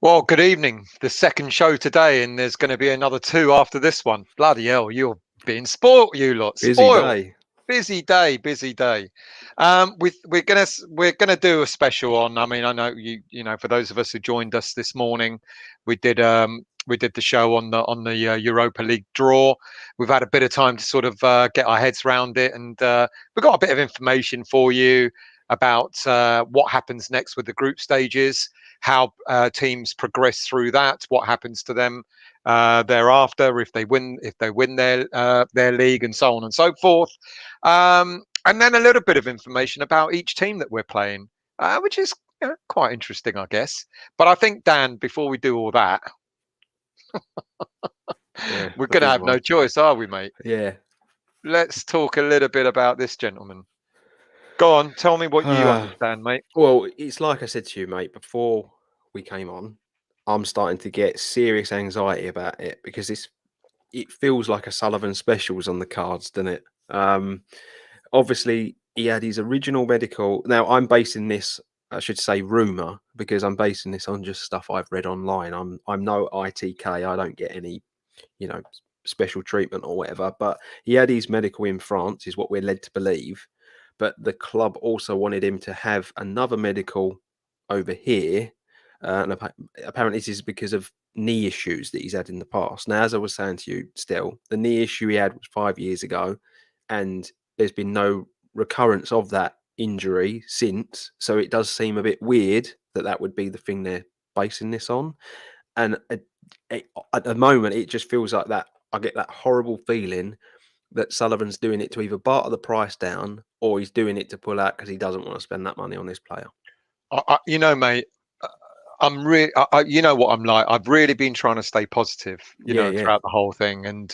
Well, good evening. The second show today, and there's going to be another two after this one. Bloody hell, you're being spoilt, you lot. Spoiled. Busy day. We're gonna do a special on. I mean, I know you know, for those of us who joined us this morning, we did the show on the Europa League draw. We've had a bit of time to sort of get our heads around it, and we've got a bit of information for you about what happens next with the group stages, how teams progress through that, what happens to them thereafter if they win their league, and so on and so forth. And then a little bit of information about each team that we're playing, which is quite interesting, I guess. But I think, Dan, before we do all that, we're going to have no choice, are we, mate? Yeah. Let's talk a little bit about this gentleman. Go on, tell me what you understand, mate. Well, it's like I said to you, mate, before we came on, I'm starting to get serious anxiety about it because it feels like a Sullivan specials on the cards, doesn't it? Obviously, he had his original medical. Now, I'm basing this, I should say, rumor, because I'm basing this on just stuff I've read online. I'm no ITK. I don't get any, special treatment or whatever. But he had his medical in France, is what we're led to believe. But the club also wanted him to have another medical over here. And apparently this is because of knee issues that he's had in the past. Now, as I was saying to you, still, the knee issue he had was 5 years ago, and there's been no recurrence of that injury since. So it does seem a bit weird that would be the thing they're basing this on. And at the moment, it just feels like that. I get that horrible feeling that Sullivan's doing it to either barter the price down, or he's doing it to pull out because he doesn't want to spend that money on this player. Mate, I'm really, you know what I'm like. I've really been trying to stay positive, throughout the whole thing, and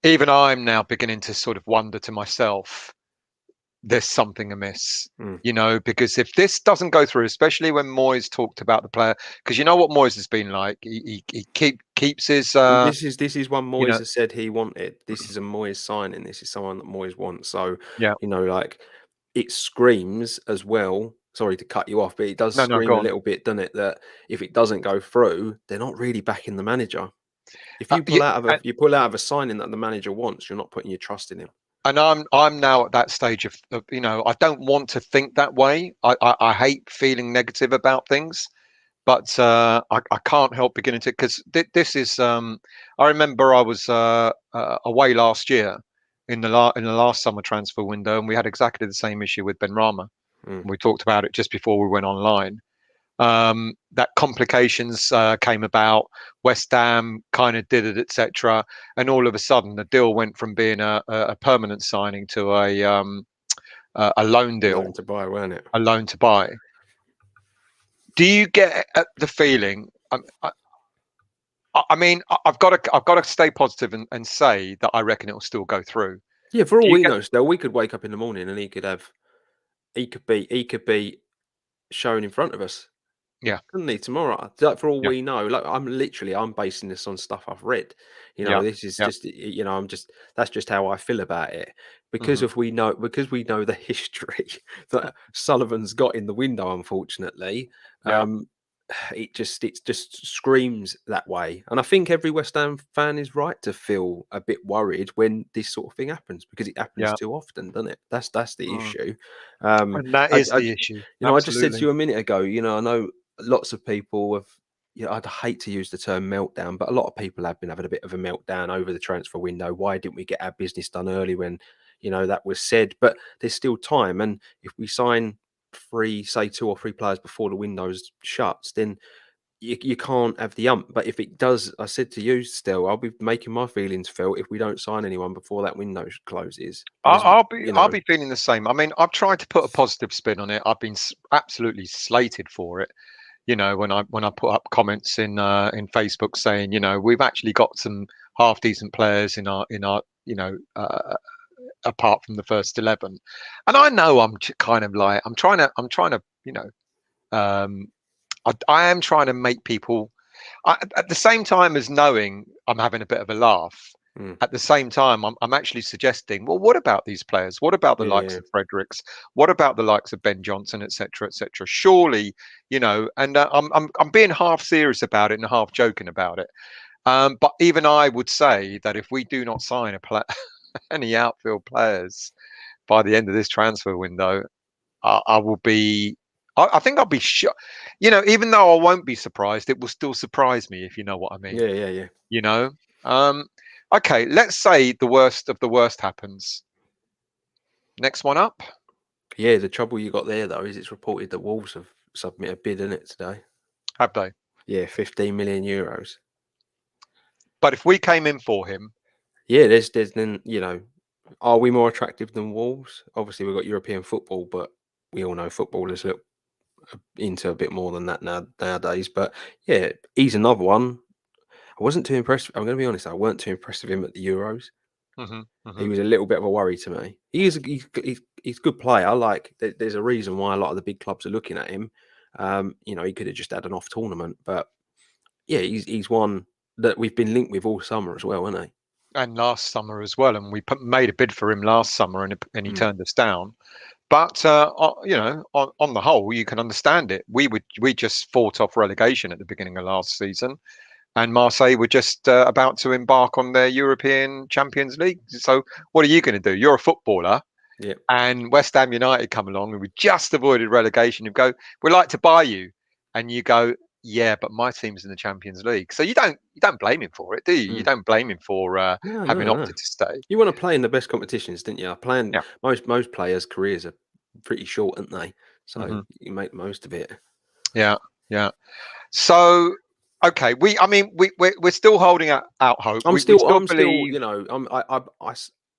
even I'm now beginning to sort of wonder to myself, there's something amiss, because if this doesn't go through, especially when Moyes talked about the player, because you know what Moyes has been like, he keeps his. This is one Moyes has said he wanted. This is a Moyes signing. This is someone that Moyes wants. So it screams as well. Sorry to cut you off, but it does scream a little bit, doesn't it? That if it doesn't go through, they're not really backing the manager. If you pull out of a signing that the manager wants, you're not putting your trust in him. And I'm now at that stage of I don't want to think that way. I hate feeling negative about things, but I can't help beginning to, because this is I remember I was away last year in the last summer transfer window, and we had exactly the same issue with Benrahma. We talked about it just before we went online. That complications came about. West Ham kind of did it, etc. And all of a sudden, the deal went from being a permanent signing to a loan deal. A loan to buy, weren't it? A loan to buy. Do you get the feeling? I mean, I've got to stay positive and say that I reckon it will still go through. Yeah, for all we know, still we could wake up in the morning and he could be shown in front of us. Yeah, couldn't he, tomorrow? Like, for all we know, like I'm basing this on stuff I've read. This is just that's just how I feel about it, because we know the history that Sullivan's got in the window. Unfortunately, it just screams that way. And I think every West Ham fan is right to feel a bit worried when this sort of thing happens, because it happens Yeah. too often, doesn't it? That's the Mm. issue. And that is the issue. I just said to Absolutely. you a minute ago, I know lots of people have, I'd hate to use the term meltdown, but a lot of people have been having a bit of a meltdown over the transfer window. Why didn't we get our business done early when, that was said? But there's still time. And if we sign say 2 or 3 players before the window's shuts, then you can't have the ump. But if it does, I said to you still, I'll be making my feelings felt if we don't sign anyone before that window closes. Because, I'll be feeling the same. I mean, I've tried to put a positive spin on it. I've been absolutely slated for it. When I put up comments in Facebook saying, we've actually got some half decent players in our apart from the first 11, and I know kind of like I'm trying to um, I am trying to make people at the same time as knowing I'm having a bit of a laugh. mm, At the same time, I'm actually suggesting, well, what about these players? What about the likes yeah, of Fredericks? What about the likes of Ben Johnson, etc., etc.? Surely, and I'm being half serious about it and half joking about it. But even I would say that if we do not sign any outfield players by the end of this transfer window, I will be. I think I'll be sure. Even though I won't be surprised, it will still surprise me if you know what I mean. yeah, yeah, yeah. You know. Um, okay, let's say the worst of the worst happens. Next one up, Yeah, the trouble you got there though is it's reported that Wolves have submitted a bid in it today. have they? Yeah, 15 million euros. But if we came in for him, Yeah, there's then are we more attractive than Wolves? Obviously, we've got European football, but we all know footballers look into a bit more than that nowadays. But yeah, he's another one. I wasn't too impressed. I'm going to be honest. I weren't too impressed with him at the Euros. hmm He hmm was a little bit of a worry to me. He's a good player. Like there's a reason why a lot of the big clubs are looking at him. He could have just had an off tournament, but yeah, he's one that we've been linked with all summer as well, hasn't and last summer as well, and we made a bid for him last summer, and he he? turned us down. But on the whole, you can understand it. We just fought off relegation at the beginning of last season, and Marseille were just about to embark on their European Champions League. So what are you going to do? You're a footballer, Yeah. and West Ham United come along, and we just avoided relegation. You go, we'd like to buy you, and you go, yeah, but my team's in the Champions League. So you don't blame him for it, do you? You Mm. don't blame him for No, having no, no. opted to stay. You want to play in the best competitions, didn't you? Playing Yeah. most players' careers are pretty short, aren't they? So hmm you make the most of it. Yeah. Yeah. So, okay, I mean, we're still holding out hope. We still I'm still, believe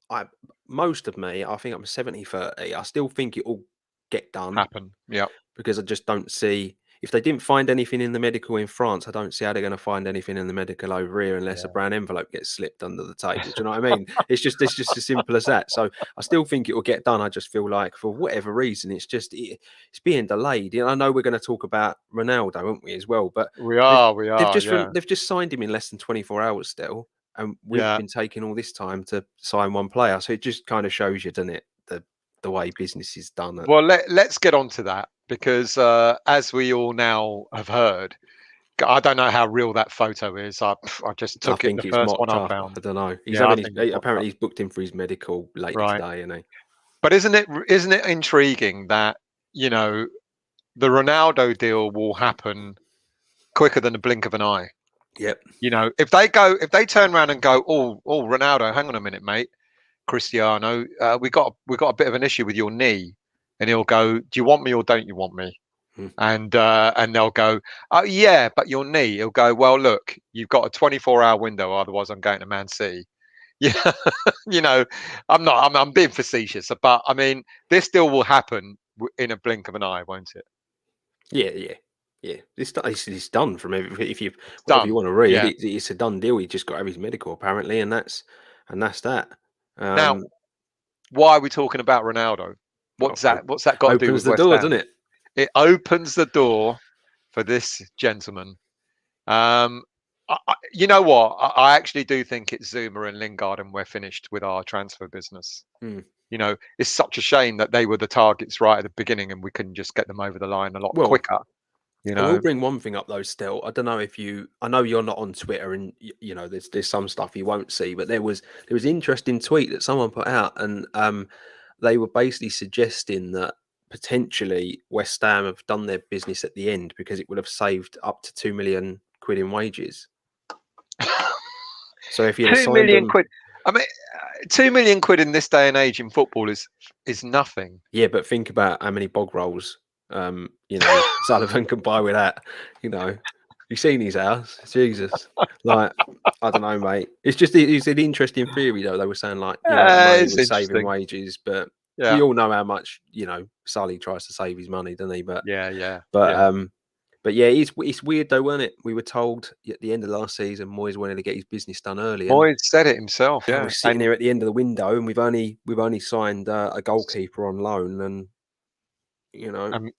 I most of me, I think I'm 70-30. I still think it will get done, happen. Yeah, because I just don't see, if they didn't find anything in the medical in France, I don't see how they're going to find anything in the medical over here unless a yeah. brown envelope gets slipped under the table. Do you know what I mean? It's just as simple as that. So I still think it will get done. I just feel like for whatever reason, it's being delayed. I know we're going to talk about Ronaldo, aren't we, as well? But We they've are, we are. Yeah, they've just signed him in less than 24 hours still, and we've yeah. been taking all this time to sign one player. So it just kind of shows you, doesn't it, the way business is done. Well, let's get on to that because as we all now have heard, I don't know how real that photo is. I just I took it the think it's first one mocked I up. found. I don't know. He's Yeah, I having think it's mocked apparently up. he's booked in for his medical later Right. today, isn't he? But isn't it intriguing that you know the Ronaldo deal will happen quicker than the blink of an eye? Yep. If they turn around and go, oh, Ronaldo, hang on a minute, mate, Cristiano, we got a bit of an issue with your knee, and he'll go, do you want me or don't you want me? Hmm. And they'll go, oh yeah, but your knee. He'll go, well, look, you've got a 24-hour window, otherwise I'm going to Man City. Yeah, you know, I'm being facetious, but I mean, this deal will happen in a blink of an eye, won't it? Yeah, yeah, yeah. It's done from every, if you It's whatever you done. want to read. Yeah. It's a done deal. He just got to have his medical apparently, and that's that. Now, Um, why are we talking about Ronaldo? well, What's that got to do opens with the West door, doesn't Ham? it? It opens the door for this gentleman. Um, you know what? I actually do think it's Zuma and Lingard, and we're finished with our transfer business. Hmm. It's such a shame that they were the targets right at the beginning, and we couldn't just get them over the line a lot Well, quicker. You I will know, bring one thing up though. Still, I don't know if you. I know you're not on Twitter, and you know there's some stuff you won't see. But there was an interesting tweet that someone put out, and they were basically suggesting that potentially West Ham have done their business at the end because it would have saved up to £2 million in wages. So if you'd have two signed million them, quid. I mean, £2 million in this day and age in football is nothing. yeah, but think about how many bog rolls, you know, Sullivan can buy with that. You know, you seen his house, Jesus. Like, I don't know, mate. It's an interesting theory though. They were saying like, you know, the money It's would save in interesting. wages, but we Yeah, all know how much Sully tries to save his money, doesn't he? But yeah, yeah, but yeah. um, but yeah, it's weird though, wasn't it? We were told at the end of last season Moyes wanted to get his business done early, and Moyes said it himself. now we're Yeah, sitting here at the end of the window, and we've only signed a goalkeeper on loan, and we're and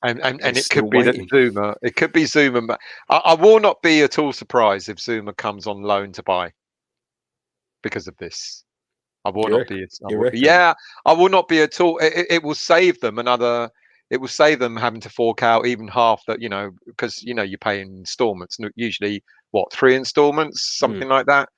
it still could be that waiting. Zuma. It could be Zuma. I will not be at all surprised if Zuma comes on loan to buy because of this. I will You not reckon? be. You reckon? Yeah, I will not be at all. It will save them another. It will save them having to fork out even half that. Because you pay in installments. Usually, what, 3 installments, Mm, something like that.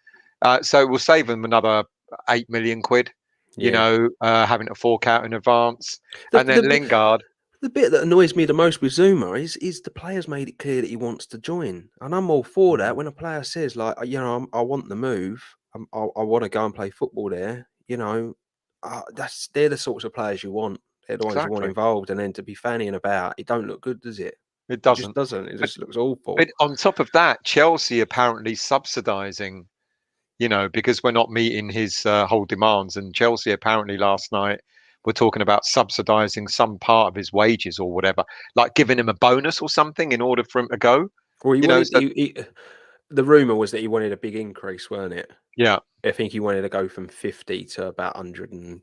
So it will save them another 8 million quid. yeah. Having to fork out in advance, The, and then the Lingard. the bit that annoys me the most with Zuma is the player's made it clear that he wants to join, and I'm all for that. Mhm. When a player says like, I want the move, I want to go and play football there, they're the sorts of players you want. They're the ones you want Exactly. involved, and then to be fannying about, it don't look good, does it? It It just doesn't. doesn't. It But just looks awful. but on top of that, Chelsea apparently subsidising, because we're not meeting his whole demands. And Chelsea apparently last night were talking about subsidising some part of his wages or whatever, like giving him a bonus or something in order for him to go. Well, he You know, wanted. so The rumor was that he wanted a big increase, weren't it? yeah, I think he wanted to go from 50 to about 130 or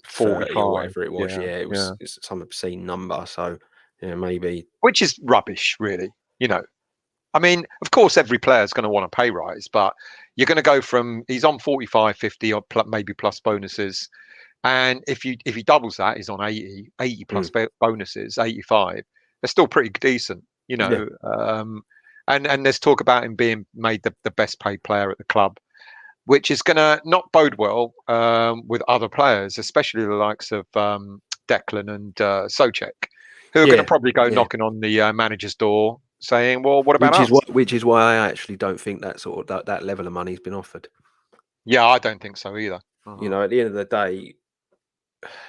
45. whatever it was. Yeah, Yeah, yeah. it's some obscene number. So yeah, maybe. Which is rubbish, really. You know, I mean, of course, every player's going to want a pay rise, but you're going to go from he's on 45, 50, or maybe plus bonuses. And if he doubles that, he's on 80 plus Mm, bonuses, 85. They're still pretty decent, yeah, and there's talk about him being made the best paid player at the club, which is going to not bode well with other players, especially the likes of Declan and Soucek, who are going to yeah, probably go yeah. knocking on the manager's door saying, "Well, what about Which is us?" why I actually don't think that sort of that level of money's been offered. Yeah, I don't think so either. At the end of the day,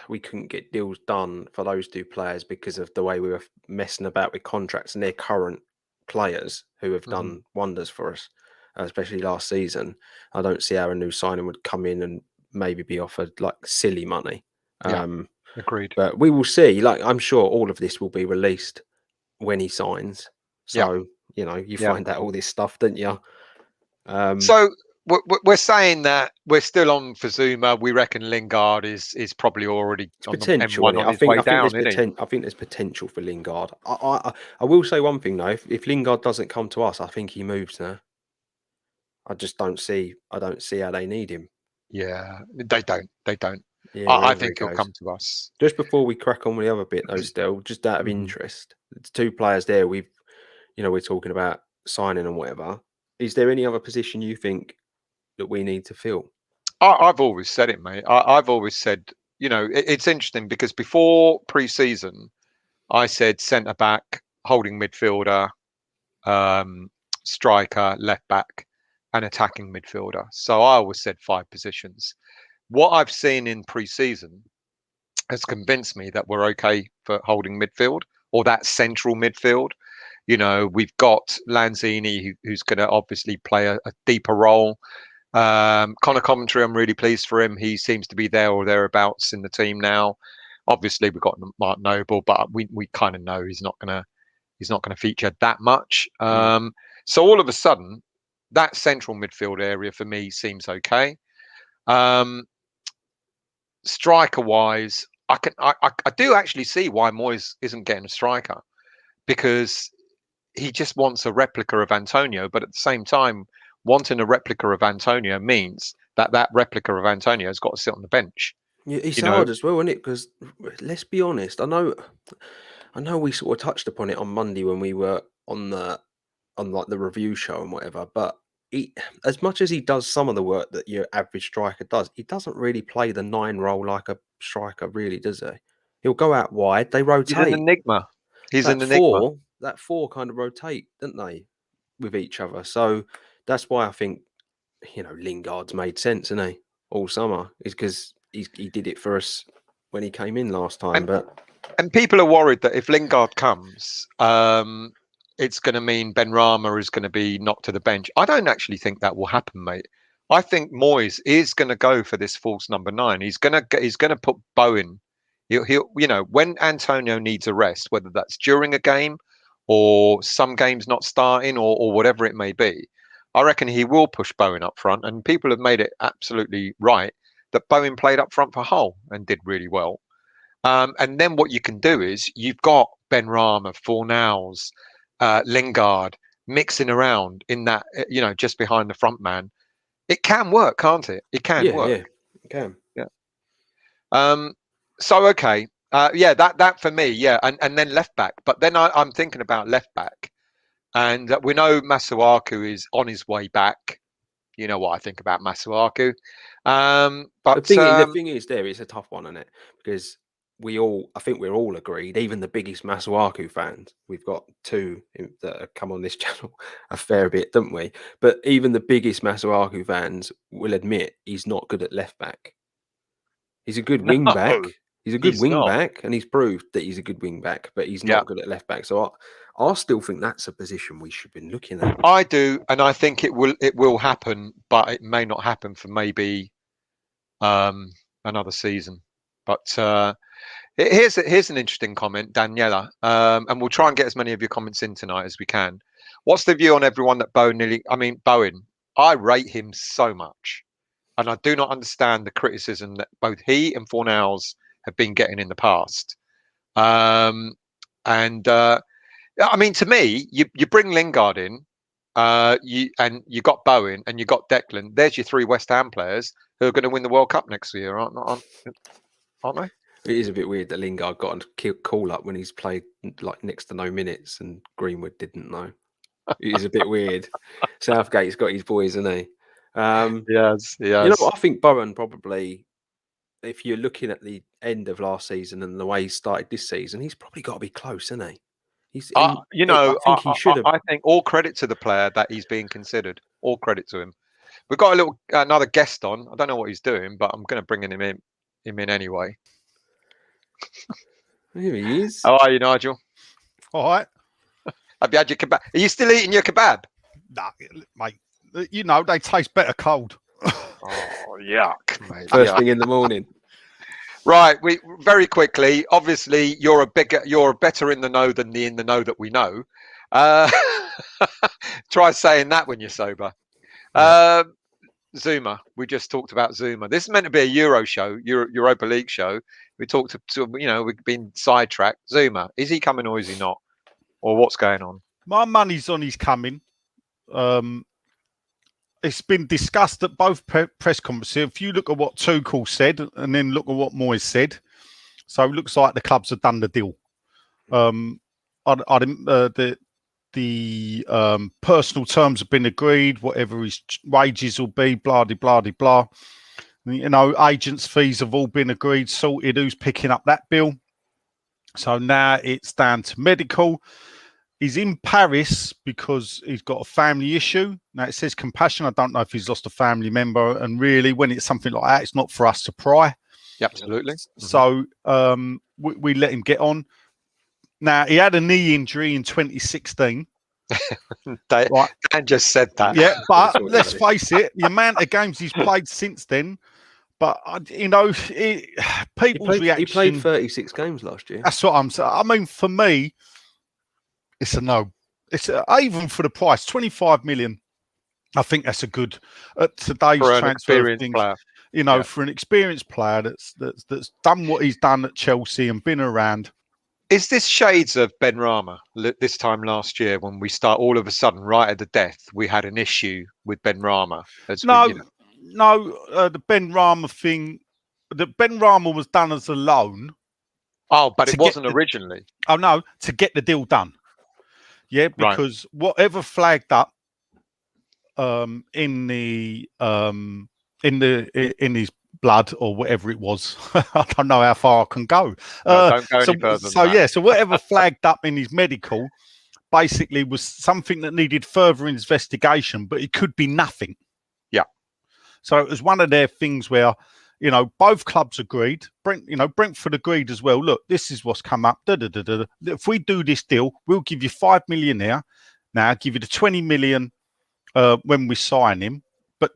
we couldn't get deals done for those two players because of the way we were messing about with contracts and their current players who have Mhm. done wonders for us, especially last season. I don't see how a new signing would come in and maybe be offered like silly money. Yeah, Um, agreed. but we will see. Like, I'm sure all of this will be released when he signs. Yeah, So, you yeah. find out all this stuff, don't you? Um, So we're saying that we're still on for Zuma. We reckon Lingard is probably already It's on the potential in M1 it. on his way down, isn't he? I think there's potential for Lingard. I will say one thing though. If Lingard doesn't come to us, I think he moves now. I just don't see. I don't see how they need him. Yeah, they don't. They don't. Yeah, I wherever he think he'll goes. come to us. Just before we crack on with the other bit though, still just out of Mhm. interest, it's two players there. We're talking about signing and whatever. Is there any other position you think that we need to fill? I've always said it, mate. I've always said, it's interesting because before pre-season, I said centre back, holding midfielder, um, striker, left back, and attacking midfielder. So I always said 5 positions. What I've seen in pre-season has convinced me that we're okay for holding midfield or that central midfield. We've got Lanzini, who's going to obviously play a deeper role. Connor Commentary, I'm really pleased for him. He seems to be there or thereabouts in the team now. Obviously, we've got Mark Noble, but we kind of know he's not gonna feature that much. Mm. So all of a sudden, that central midfield area for me seems okay. Um, Striker wise, I do actually see why Moyes isn't getting a striker because he just wants a replica of Antonio, but at the same time, wanting a replica of Antonio means that replica of Antonio has got to sit on the bench. Yeah, it's You know, hard as well, isn't it? Because let's be honest. I know we sort of touched upon it on Monday when we were on like the review show and whatever, but as much as he does some of the work that your average striker does, he doesn't really play the 9 role like a striker, really, does he? He'll go out wide, they rotate. He's an enigma. He's an enigma. That four kind of rotate, don't they, with each other? So that's why I think, Lingard's made sense, isn't he? All summer is because he did it for us when he came in last time. And people are worried that if Lingard comes, it's going to mean Benrahma is going to be knocked to the bench. I don't actually think that will happen, mate. I think Moyes is going to go for this false number 9. He's going to put Bowen. He'll when Antonio needs a rest, whether that's during a game or some games not starting or whatever it may be, I reckon he will push Bowen up front. And people have made it absolutely right that Bowen played up front for Hull and did really well. And then what you can do is you've got Benrahma, Fornals, Lingard mixing around in that, just behind the front man. It can work, can't it? It can work. Yeah, it can. Yeah. So okay, that for me, yeah, and then left back. But then I'm thinking about left back, and we know Masuaku is on his way back. You know what I think about Masuaku. But the thing is, it's a tough one, isn't it? Because I think we're all agreed, even the biggest Masuaku fans, we've got 2 that have come on this channel a fair bit, don't we? But even the biggest Masuaku fans will admit he's not good at left back. He's a good wing back. He's a good wing back, and he's proved that he's a good wing back, but he's not good at left back. So I still think that's a position we should be looking at. I do, and I think it will happen, but it may not happen for maybe another season. But here's an interesting comment, Daniela, and we'll try and get as many of your comments in tonight as we can. What's the view on everyone that Bowen? I rate him so much, and I do not understand the criticism that both he and Fornals have been getting in the past. To me, you bring Lingard in, you got Bowen and you got Declan. There's your 3 West Ham players who are going to win the World Cup next year, aren't they? It is a bit weird that Lingard got a call up when he's played like next to no minutes and Greenwood didn't know. It is a bit weird. Southgate's got his boys, hasn't he? Yes. I think Bowen probably, if you're looking at the end of last season and the way he started this season, he's probably got to be close, isn't he? I think he should have. I think all credit to the player that he's being considered. All credit to him. We've got another guest on. I don't know what he's doing, but I'm going to bring him in anyway. Here he is. How are you, Nigel? All right. Have you had your kebab? Are you still eating your kebab? Nah, mate. They taste better cold. Oh, yuck, mate. First thing in the morning. Right. We very quickly. Obviously, you're better in the know than the in the know that we know. Try saying that when you're sober. Zuma. We just talked about Zuma. This is meant to be a Euro show, Europa League show. We talked to we've been sidetracked. Zuma, is he coming or is he not? Or what's going on? My money's on he's coming. It's been discussed at both press conferences. If you look at what Tuchel said and then look at what Moyes said, so it looks like the clubs have done the deal. The personal terms have been agreed, whatever his wages will be, blah, blah, blah, blah. Agents' fees have all been agreed, sorted. Who's picking up that bill? So now it's down to medical. He's in Paris because he's got a family issue. Now, it says compassion. I don't know if he's lost a family member. And really, when it's something like that, it's not for us to pry. Yeah, absolutely. So we let him get on. Now, he had a knee injury in 2016. Dan just said that. Yeah, but let's face it, the amount of games he's played since then. But, people's reaction... He played 36 games last year. That's what I'm saying. I mean, for me, it's a no. It's even for the price, 25 million. I think that's a good at today's transfer thing. For an experienced player that's done what he's done at Chelsea and been around. Is this shades of Benrahma this time last year when we start all of a sudden right at the death we had an issue with Benrahma? The Benrahma thing. The Benrahma was done as a loan. Oh, but it wasn't originally. Oh no, to get the deal done. Yeah, because whatever flagged up in his blood or whatever it was, I don't know how far I can go. No, don't go any further than that. Yeah, so whatever flagged up in his medical basically was something that needed further investigation, but it could be nothing. Yeah. So it was one of their things where, you know, both clubs agreed. Brentford agreed as well. Look, this is what's come up. If we do this deal, we'll give you 5 million now. Now I'll give you the 20 million when we sign him. But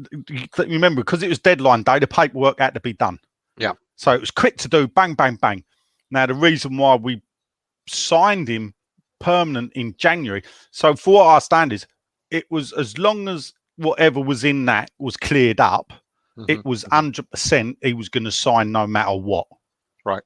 remember, because it was deadline day, the paperwork had to be done. Yeah. So it was quick to do. Bang, bang, bang. Now the reason why we signed him permanent in January. So for our standards, it was as long as whatever was in that was cleared up. It was 100% he was going to sign no matter what. Right.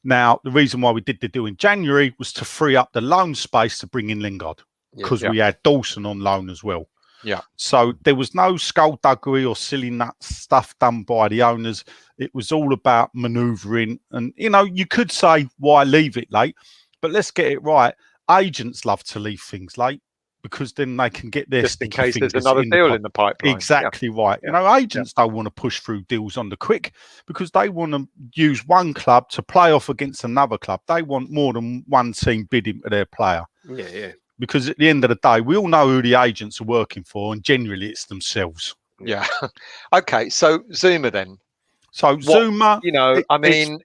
Now, the reason why we did the deal in January was to free up the loan space to bring in Lingard, because we had Dawson on loan as well. Yeah. So there was no skullduggery or silly nuts stuff done by the owners. It was all about manoeuvring. And, you know, you could say, why leave it late? But let's get it right. Agents love to leave things late, because then they can get their just in case there's another deal in the pipeline. Exactly right. You know, agents don't want to push through deals on the quick, because they want to use one club to play off against another club. They want more than one team bidding for their player. Yeah, yeah. Because at the end of the day, we all know who the agents are working for, and generally it's themselves. Yeah. Okay. So Zuma then. So Zuma, you know, I mean,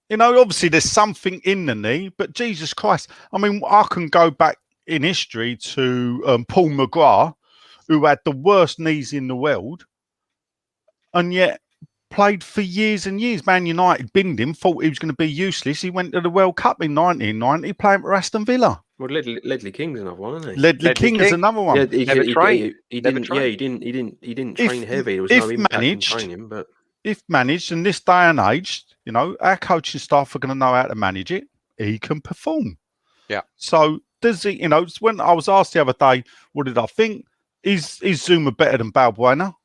you know, obviously there's something in the knee, but Jesus Christ, I mean, I can go back in history to Paul McGrath, who had the worst knees in the world, and yet played for years and years. Man United binned him, thought he was going to be useless. He went to the World Cup in 1990, playing for Aston Villa. Well, Ledley King's another one, isn't he? Ledley King is another one. Yeah, he didn't train heavy. There was no impact in training, but if managed in this day and age, you know, our coaching staff are going to know how to manage it. He can perform. Yeah. So does he? You know, when I was asked the other day, what did I think? Is Zuma better than Balbuena?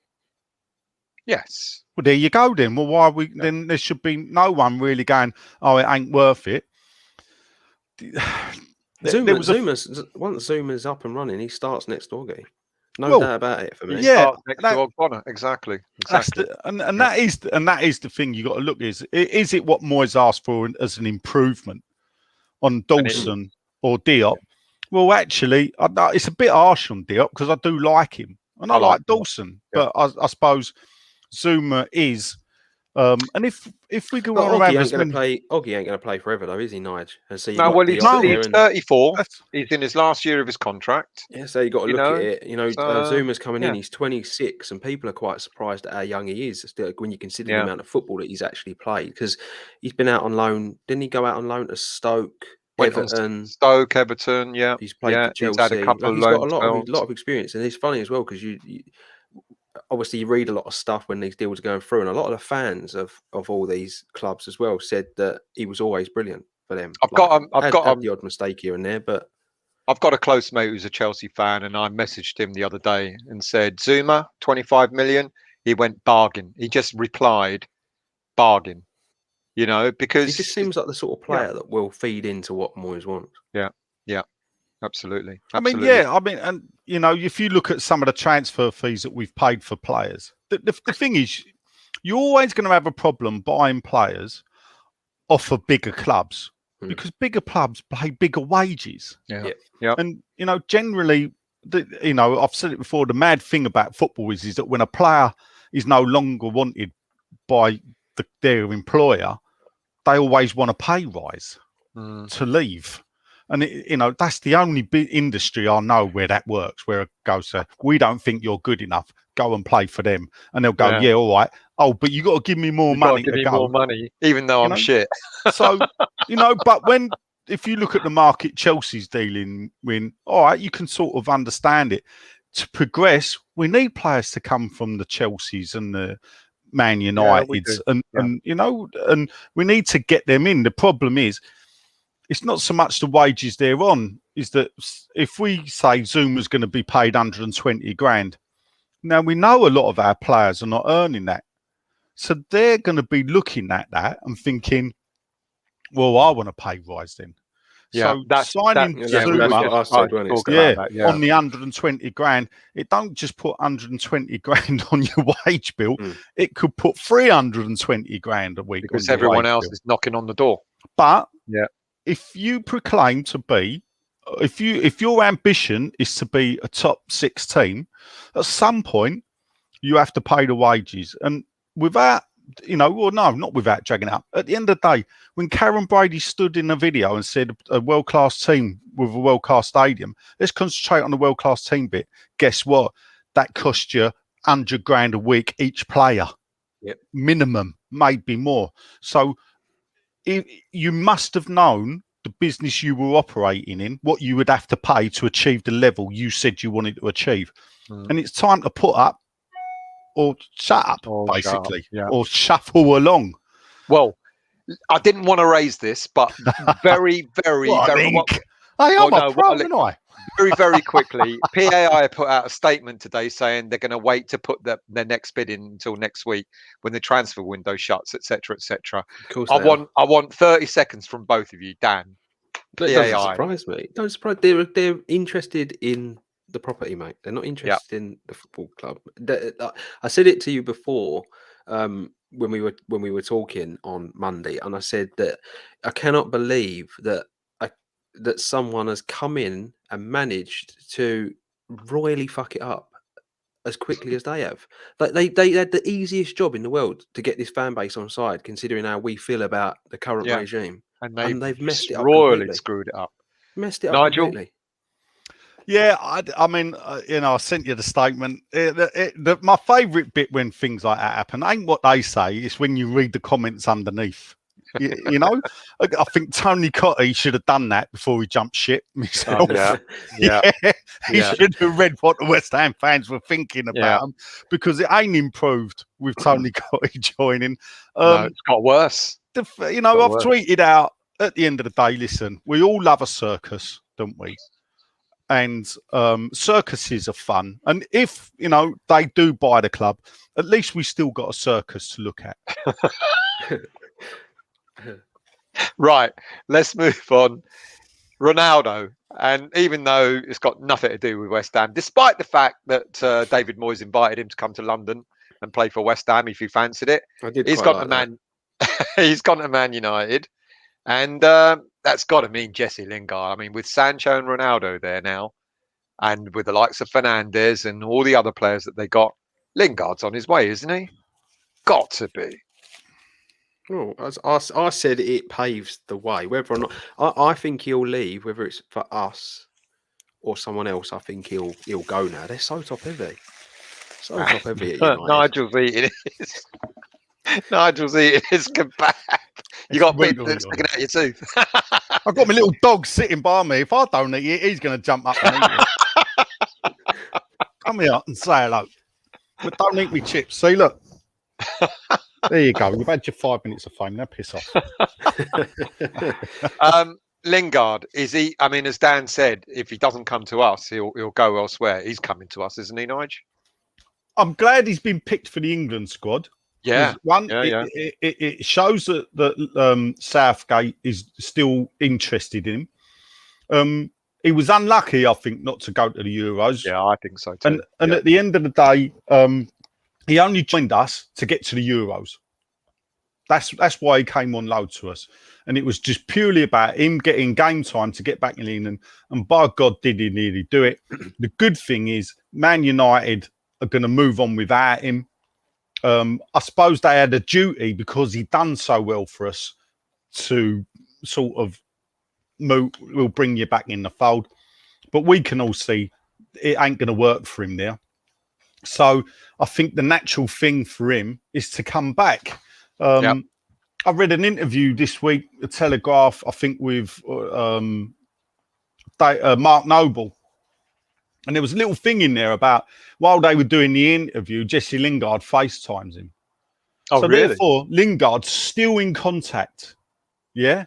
Yes. Well, there you go then. Well, why are we then? There should be no one really going, oh, it ain't worth it. Once Zuma's up and running, he starts next door, No doubt about it for me. Yeah, next door corner. Exactly. That is the thing you got to look is it what Moyes asked for as an improvement on Dawson or Diop? Well, actually, it's a bit harsh on Diop, because I do like him and I like Dawson, but I suppose Zuma is. And if we go on around, Oggy ain't going to play forever, though, is he, Nige? And so he's 34. He's in his last year of his contract. Yeah, so you got to look at it. You know, Zuma's coming in. He's 26, and people are quite surprised at how young he is when you consider the amount of football that he's actually played. Because he's been out on loan. Didn't he go out on loan to Stoke? Everton. Yeah. He's played for Chelsea. He's had a couple of he's got a lot of experience, and it's funny as well because you obviously you read a lot of stuff when these deals are going through, and a lot of the fans of all these clubs as well said that he was always brilliant for them. I've got the odd mistake here and there, but I've got a close mate who's a Chelsea fan, and I messaged him the other day and said, Zuma, 25 million. He went bargain. He just replied, bargain. You know, because he just seems like the sort of player that will feed into what Moyes wants. Yeah. Absolutely. I mean, and you know, if you look at some of the transfer fees that we've paid for players, the thing is, you're always going to have a problem buying players off of bigger clubs because bigger clubs pay bigger wages. Yeah. And you know, generally, you know, I've said it before. The mad thing about football is that when a player is no longer wanted by their employer, they always want a pay rise to leave. And, you know, that's the only industry I know where that works, where it goes, we don't think you're good enough. Go and play for them. And they'll go, yeah, all right. Oh, but you got to give me more money. Give me more money, even though I'm shit. So, you know, but if you look at the market Chelsea's dealing with, all right, you can sort of understand it. To progress, we need players to come from the Chelseas and the Man Uniteds. And, you know, and we need to get them in. The problem is, it's not so much the wages they're on, is that if we say Zuma's going to be paid 120 grand, now we know a lot of our players are not earning that. So they're going to be looking at that and thinking, well, I want a pay rise then. So signing that's Zuma, what I said, wasn't it? on the 120 grand, it don't just put 120 grand on your wage bill. It could put 320 grand a week because on your everyone wage else bill. is knocking on the door. But if you proclaim to be, if your ambition is to be a top 6 team, at some point you have to pay the wages, and without, not without dragging it up. At the end of the day, when Karen Brady stood in a video and said a world-class team with a world-class stadium, let's concentrate on the world-class team bit. Guess what? That cost you 100 grand a week each player, minimum, maybe more. So you must have known the business you were operating in, what you would have to pay to achieve the level you said you wanted to achieve. And it's time to put up or shut up, basically, or shuffle along. Well, I didn't want to raise this, but very, very, very. I'm a pro, aren't I? Very, very quickly, PAI put out a statement today saying they're going to wait to put their next bid in until next week when the transfer window shuts, etc., etc. I want 30 seconds from both of you, Dan. It doesn't surprise me. Don't surprise. They're interested in the property, mate. They're not interested in the football club. I said it to you before when we were talking on Monday, and I said that I cannot believe that someone has come in and managed to royally fuck it up as quickly as they have. Like they had the easiest job in the world to get this fan base on side, considering how we feel about the current regime, and they've messed it up royally completely. screwed it up. Messed it up Nigel? completely. Yeah, I mean, I sent you the statement. My favourite bit when things like that happen ain't what they say; it's when you read the comments underneath. I think Tony Cotty should have done that before he jumped ship himself. He should have read what the West Ham fans were thinking about him, because it ain't improved with Tony Cotty joining. No, it's got worse. I've tweeted out at the end of the day, listen, we all love a circus, don't we? And circuses are fun. And if, they do buy the club, at least we still got a circus to look at. Right, let's move on. Ronaldo, and even though it's got nothing to do with West Ham, despite the fact that David Moyes invited him to come to London and play for West Ham if he fancied it, he's gone to Man United, and that's got to mean Jesse Lingard. I mean, with Sancho and Ronaldo there now, and with the likes of Fernandes and all the other players that they got, Lingard's on his way, isn't he? Got to be. Oh, as I said, it paves the way. Whether or not I think he'll leave, whether it's for us or someone else, I think he'll go now. They're so top heavy, top heavy. At United. Nigel's eating his kebab. You got bit that's sticking out your tooth. I've got my little dog sitting by me. If I don't eat it, he's going to jump up and eat it. Come here and say hello. But don't eat me chips. See, look. There you go. You've had your 5 minutes of fame. Now piss off. Lingard, is he? I mean, as Dan said, if he doesn't come to us, he'll go elsewhere. He's coming to us, isn't he, Nigel? I'm glad he's been picked for the England squad. Yeah. It shows that Southgate is still interested in him. He was unlucky, I think, not to go to the Euros. Yeah, I think so too. And at the end of the day, he only joined us to get to the Euros. That's why he came on loan to us. And it was just purely about him getting game time to get back in England. And by God, did he nearly do it. The good thing is Man United are going to move on without him. I suppose they had a duty, because he'd done so well for us, to sort of we'll bring you back in the fold. But we can all see it ain't going to work for him there. So I think the natural thing for him is to come back. I read an interview this week, a Telegraph, I think with Mark Noble. And there was a little thing in there about, while they were doing the interview, Jesse Lingard FaceTimes him. Oh, so really? Therefore, Lingard's still in contact. Yeah.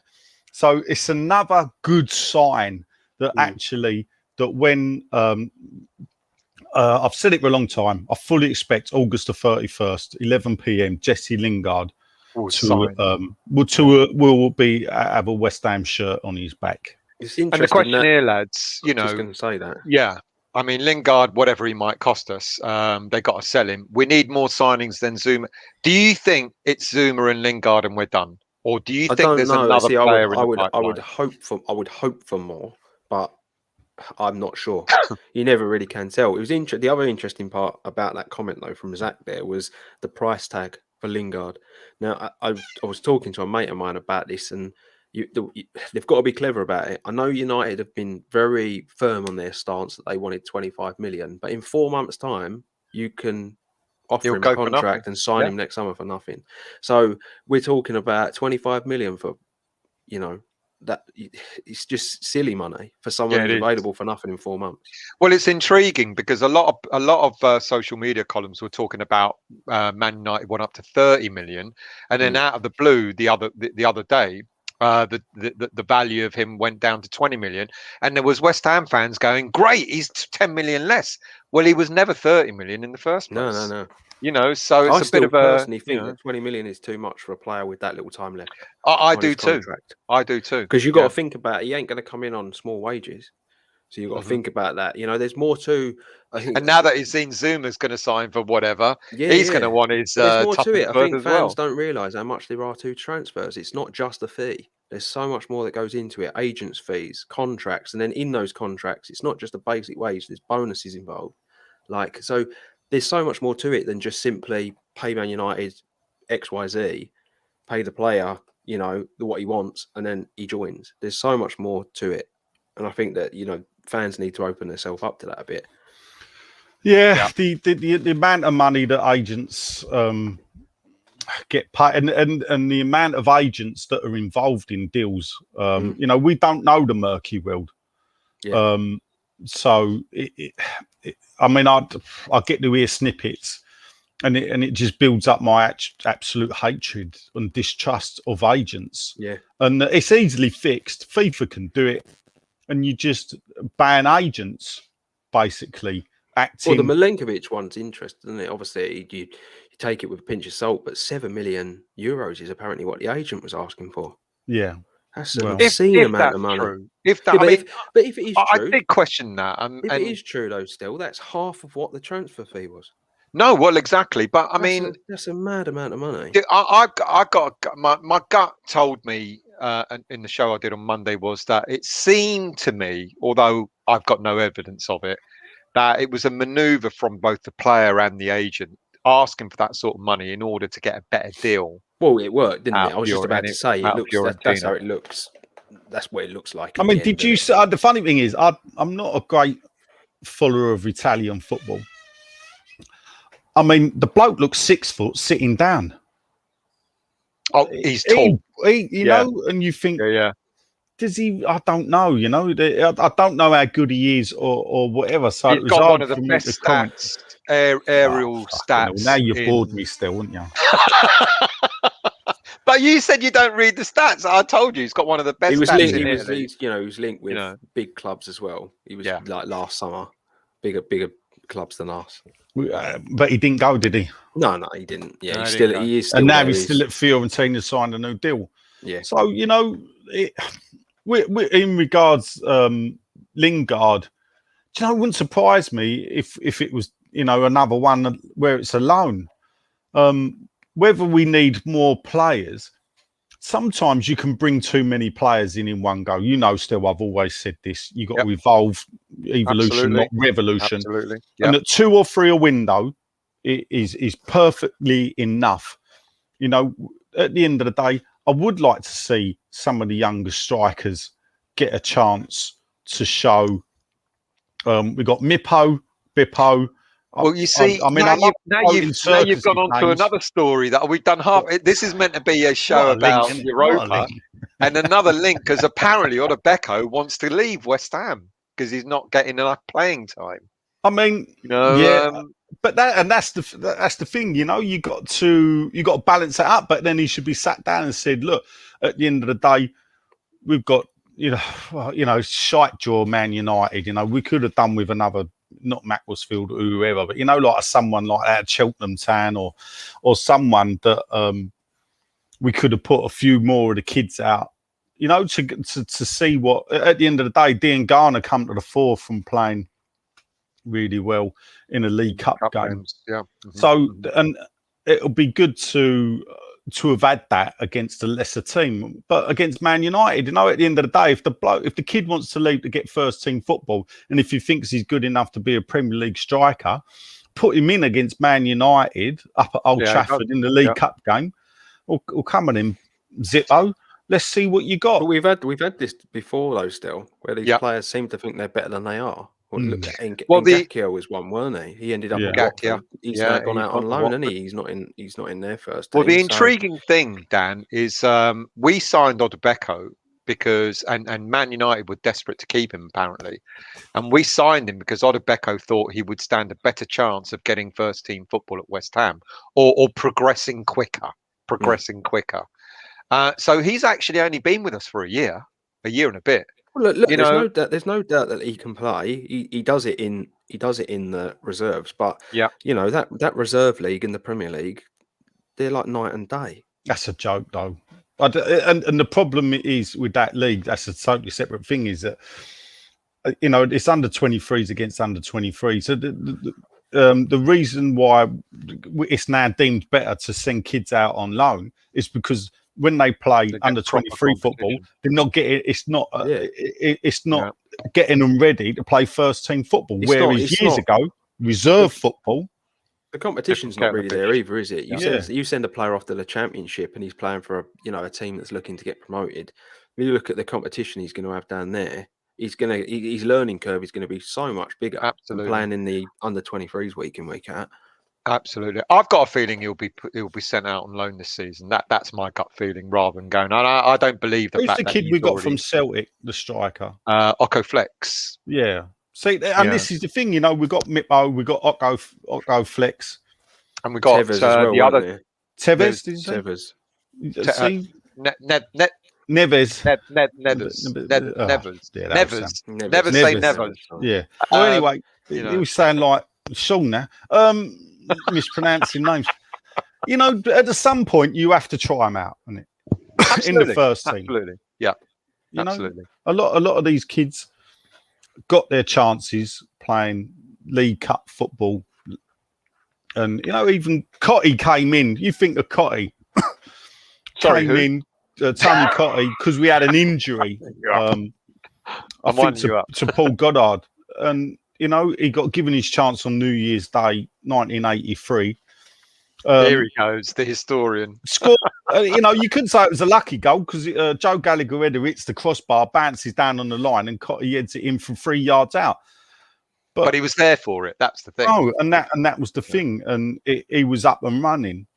So it's another good sign that actually, that when... I've said it for a long time. I fully expect August the 31st, 11 p.m. Jesse Lingard will have a West Ham shirt on his back. It's And the interesting. question here, lads, you Just know, going to say that. yeah. I mean, Lingard, whatever he might cost us, they got to sell him. We need more signings than Zuma. Do you think it's Zuma and Lingard and we're done, or do you I think don't there's know. another See, player in the I would pipeline? hope for more, but I'm not sure. You never really can tell. It was the other interesting part about that comment though from Zach there was the price tag for Lingard. Now I was talking to a mate of mine about this, and they've got to be clever about it. I know United have been very firm on their stance that they wanted 25 million, but in 4 months' time you can offer He'll him a go for nothing. contract and sign Yeah. him next summer for nothing. So we're talking about 25 million for, you know, that it's just silly money for someone Yeah, it who's is. available for nothing in 4 months. Well, it's intriguing because a lot of social media columns were talking about Man United went up to 30 million, and then out of the blue, the other day, the value of him went down to 20 million, and there was West Ham fans going, "Great, he's 10 million less." Well, he was never 30 million in the first place. No. You know, so it's I a bit of a. personally think You know, that 20 million is too much for a player with that little time left I on do his too. contract. I do too. Because you've got to think about it. He ain't going to come in on small wages. So you've got to think about that. You know, there's more to. I think. And now that he's seen Zuma's going to sign for whatever, he's going to want his But there's more top to and it. I third think as fans well. don't realise how much there are to transfers. It's not just a fee. There's so much more that goes into it. Agents' fees, contracts, and then in those contracts, it's not just a basic wage. There's bonuses involved. Like, so there's so much more to it than just simply pay Man United XYZ, pay the player, you know, what he wants, and then he joins. There's so much more to it. And I think that, you know, fans need to open themselves up to that a bit. Yeah. The amount of money that agents get paid and the amount of agents that are involved in deals, you know, we don't know the murky world. Yeah. So I mean, I get to hear snippets, and it just builds up my absolute hatred and distrust of agents. Yeah. And it's easily fixed. FIFA can do it, and you just ban agents, basically acting. Well, the Milenkovic one's interesting, isn't it? Obviously, you take it with a pinch of salt, but 7 million euros is apparently what the agent was asking for. Yeah. That's an obscene amount of money. True. If that, yeah, but if it is true, I did question that. If it is true, though, still, that's half of what the transfer fee was. No, well, exactly. But I mean, that's a mad amount of money. I got my gut told me in the show I did on Monday was that it seemed to me, although I've got no evidence of it, that it was a maneuver from both the player and the agent asking for that sort of money in order to get a better deal. Well, it worked, didn't it? I was just about to say, it looks. That's how it looks. That's what it looks like. I mean, did you? The funny thing is, I'm not a great follower of Italian football. I mean, the bloke looks 6 foot sitting down. Oh, he's tall. You know, and you think, does he? I don't know. You know, I don't know how good he is or whatever. So he's got one of the best stats, aerial stats. Now you've bored me still, haven't you? But you said you don't read the stats. I told you he's got one of the best. He was stats linked. He was linked with big clubs as well. He was like last summer, bigger clubs than us. But he didn't go, did he? No, he didn't. Yeah, no, he is still. And now he's still at Fiorentina, signed a new deal. Yeah. So you know, we're in regards Lingard. Do you know, it wouldn't surprise me if it was, you know, another one where it's a loan. Whether we need more players, sometimes you can bring too many players in one go. You know, still, I've always said this. You got to evolve, evolution, not revolution. Absolutely. And at 2 or 3 a window is perfectly enough. You know, at the end of the day, I would like to see some of the younger strikers get a chance to show. We got Bippo. Well, you see, now you've gone on to another story that we've done half. This is meant to be a show about Europa, and another link because apparently Odebeko wants to leave West Ham because he's not getting enough playing time. I mean, you know, but that's the thing. You know, you got to balance it up. But then he should be sat down and said, look, at the end of the day, we've got shite jaw Man United. You know, we could have done with another. Not Macclesfield or whoever, but you know, like someone like that at Cheltenham Town or someone that we could have put a few more of the kids out, you know, to see what at the end of the day, Dean Garner come to the fore from playing really well in a League Cup game. Games. Yeah. So and it'll be good to have had that against a lesser team, but against Man United, you know, at the end of the day, if the kid wants to leave to get first team football, and if he thinks he's good enough to be a Premier League striker, put him in against Man United up at Old Trafford in the League Cup game, or come on in, Zippo. Let's see what you got. But we've had this before though, still, where these players seem to think they're better than they are. Look at Ngakio was one, weren't he? He ended up at Watford. He's now gone out on loan, isn't he? He's not in their first team. Well, the intriguing thing, Dan, is we signed Odubeko because and Man United were desperate to keep him apparently, and we signed him because Odubeko thought he would stand a better chance of getting first team football at West Ham or progressing quicker. So he's actually only been with us for a year and a bit. Well, look, there's no doubt that he can play. He does it in the reserves, but you know that reserve league in the Premier League, they're like night and day. That's a joke, though. And the problem is with that league, that's a totally separate thing. Is that you know it's under 23s against under 23. So the reason why it's now deemed better to send kids out on loan is because when they play under 23 football, they're not getting. It's not getting them ready to play first team football. Whereas years ago, reserve football, the competition's not really there either, is it? You send a player off to the Championship, and he's playing for a team that's looking to get promoted. When you look at the competition he's going to have down there, his learning curve is going to be so much bigger. Absolutely, than playing in the under 23s week in week out. Absolutely, I've got a feeling he'll be sent out on loan this season. That's my gut feeling, rather than going. I don't believe that. Who's the kid we got from Celtic, the striker? Occo Flex. Yeah. See, and this is the thing, you know, we got Mippo, we got Occo Flex, and we got Tevez well, the other Tevez. Tevez. Never say Nevers. Yeah. Well, anyway, he was saying like Sean now. Mispronouncing names. You know, at some point you have to try them out, isn't it? In the first team. Absolutely. Yeah. You absolutely. Know, a lot of these kids got their chances playing League Cup football. And you know, even Cotty came in. You think of Cotty. Tony Cotty, because we had an injury. I think to Paul Goddard. And you know, he got given his chance on New Year's Day, 1983. Here he goes, the historian. Scored, you know, you couldn't say it was a lucky goal because Joe Gallagher hits the crossbar, bounces down on the line, and Cotty heads it in from 3 yards out. But he was there for it. That's the thing. Oh, and that was the thing, and he was up and running,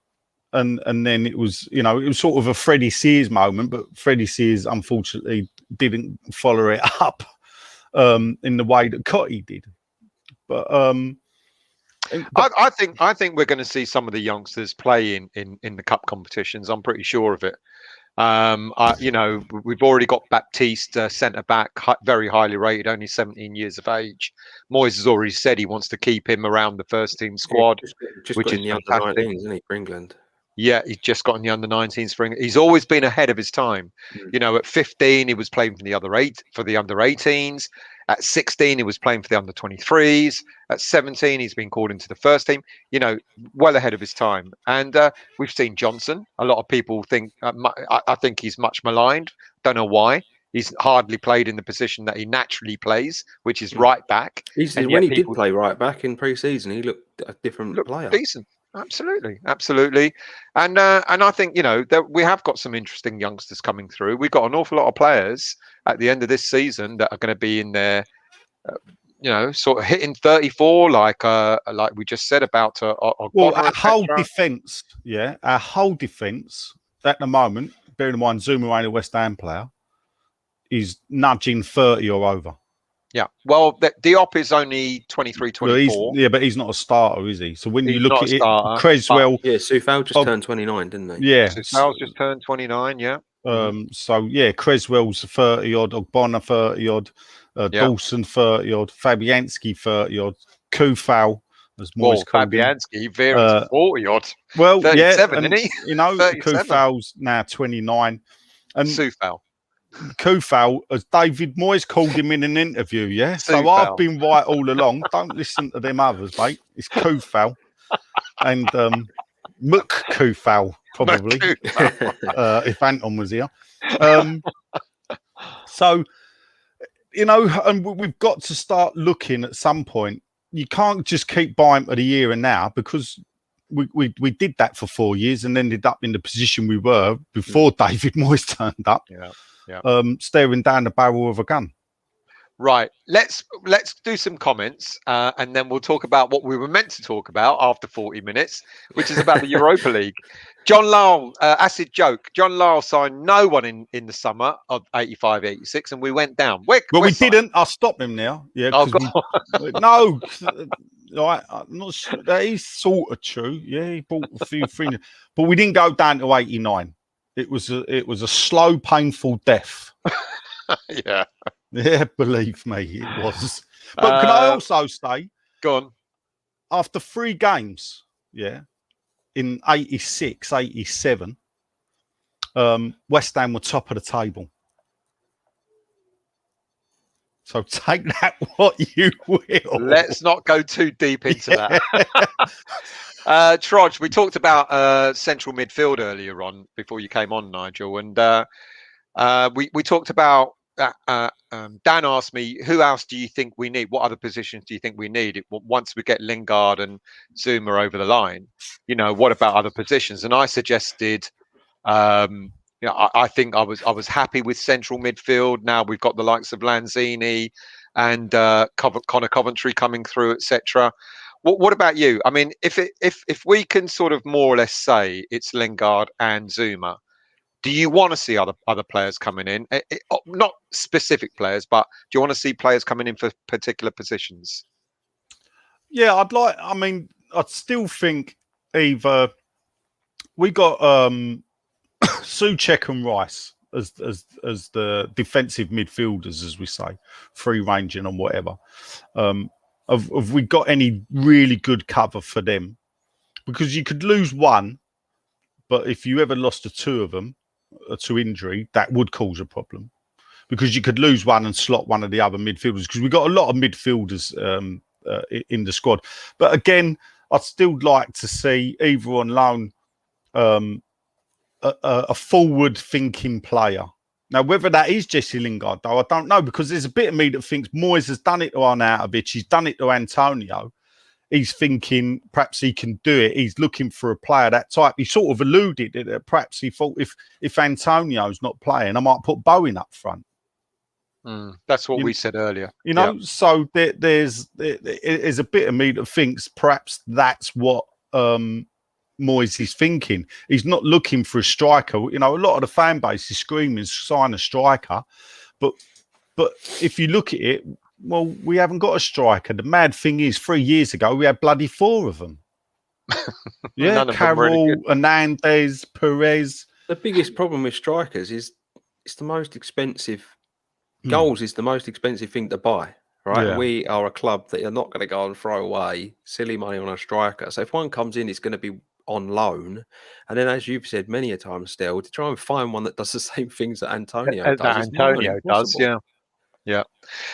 and then it was, you know, it was sort of a Freddie Sears moment, but Freddie Sears unfortunately didn't follow it up in the way that Cotty did. But I think we're going to see some of the youngsters play in the cup competitions. I'm pretty sure of it. You know, we've already got Baptiste, centre back, very highly rated, only 17 years of age. Moyes has already said he wants to keep him around the first team squad, which is the under 19s, isn't he, for England? Yeah, he's just got in the under 19s for England. He's always been ahead of his time. You know, at 15 he was playing for the under 18s. At 16 he was playing for the under 23s. At 17 he's been called into the first team. You know, well ahead of his time. And we've seen Johnson. A lot of people think I think he's much maligned. Don't know why. He's hardly played in the position that he naturally plays, which is right back. When he did play right back in pre-season, he looked a different player. Decent. Absolutely. And I think, you know, that we have got some interesting youngsters coming through. We've got an awful lot of players at the end of this season that are going to be in there, you know, sort of hitting 34, like we just said about. Well, our whole defence, our whole defence at the moment, bearing in mind Zuma and a West Ham player, is nudging 30 or over. Yeah, well, Diop is only 23, 24. Well, but he's not a starter, is he? So when you look at it, starter, Creswell... Yeah, Soufal just turned 29, didn't he? Yeah. Soufal just turned 29, yeah. So, yeah, Creswell's 30-odd, Ogbonna 30-odd, Dawson 30-odd, Fabianski 30-odd, Kufal, as Moyes called Fabianski, Vera's 40-odd. Well, 37, isn't he? You know, Kufal's now 29. And Soufal. Kufal, as David Moyes called him in an interview, yeah? So I've Kufal. been right all along. Don't listen to them others, mate. It's Kufal. And Muk Kufal, probably, if Anton was here. So, you know, and we've got to start looking at some point. You can't just keep buying for the year and now, because we did that for 4 years and ended up in the position we were before David Moyes turned up, staring down the barrel of a gun. Right. Let's do some comments, and then we'll talk about what we were meant to talk about after 40 minutes, which is about the Europa League. John Lyle, acid joke. John Lyle signed no one in the summer of 85, 86, and we went down. We didn't. I'll stop him now. Yeah. No. Right, I'm not sure. That is sort of true. Yeah, he bought a few things, but we didn't go down to 89. It was a slow, painful death. Yeah, believe me, it was. But can I also say, go on, after 3 games, in 86, 87, West Ham were top of the table. So take that what you will. Let's not go too deep into that. Trodge, we talked about central midfield earlier on before you came on, Nigel, and we talked about Dan asked me, who else do you think we need? What other positions do you think we need once we get Lingard and Zuma over the line? You know, what about other positions? And I suggested, I think I was happy with central midfield. Now we've got the likes of Lanzini and Connor Coventry coming through, etc. What about you? I mean, if we can sort of more or less say it's Lingard and Zuma, do you want to see other players coming in? Not specific players, but do you want to see players coming in for particular positions? Yeah, I'd still think either we got Souček and Rice as the defensive midfielders, as we say, free ranging and whatever. Have we got any really good cover for them? Because you could lose one, but if you ever lost the 2 of them to injury, that would cause a problem, because you could lose one and slot one of the other midfielders, because we've got a lot of midfielders in the squad. But again, I'd still like to see either on loan a forward-thinking player. Now, whether that is Jesse Lingard, though, I don't know, because there's a bit of me that thinks Moyes has done it to Arnautovic, he's done it to Antonio. He's thinking perhaps he can do it. He's looking for a player that type. He sort of alluded that perhaps he thought if Antonio's not playing, I might put Bowen up front. That's what we said earlier. You know, so there's a bit of me that thinks perhaps that's what Moyes is thinking. He's not looking for a striker. You know, a lot of the fan base is screaming, sign a striker. But if you look at it, well, we haven't got a striker. The mad thing is, 3 years ago, we had bloody 4 of them. Yeah, Carroll, Hernandez, Perez. The biggest problem with strikers is it's the most expensive. Goals is the most expensive thing to buy, right? Yeah. We are a club that are not going to go and throw away silly money on a striker. So if one comes in, it's going to be on loan. And then, as you've said many a time, still, to try and find one that does the same things that Antonio does. That Antonio does, yeah.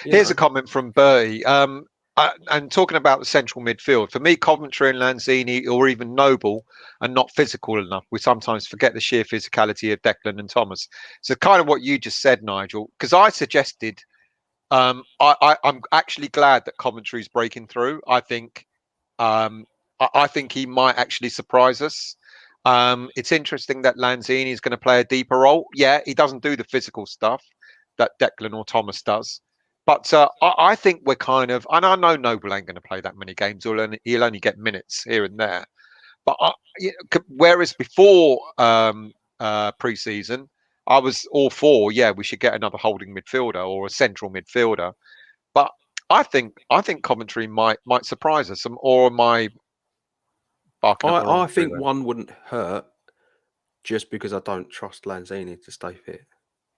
Here's a comment from Bertie. And talking about the central midfield, for me, Coventry and Lanzini or even Noble are not physical enough. We sometimes forget the sheer physicality of Declan and Thomas. So kind of what you just said, Nigel, because I suggested, I'm actually glad that Coventry's breaking through. I think he might actually surprise us. It's interesting that Lanzini is going to play a deeper role. Yeah, he doesn't do the physical stuff that Declan or Thomas does. But I think we're kind of, and I know Noble ain't going to play that many games. He'll only get minutes here and there. But whereas before pre-season, I was all for, we should get another holding midfielder or a central midfielder. But I think Coventry might surprise us. Or am I barking up the wrong I think tree one wouldn't hurt, just because I don't trust Lanzini to stay fit.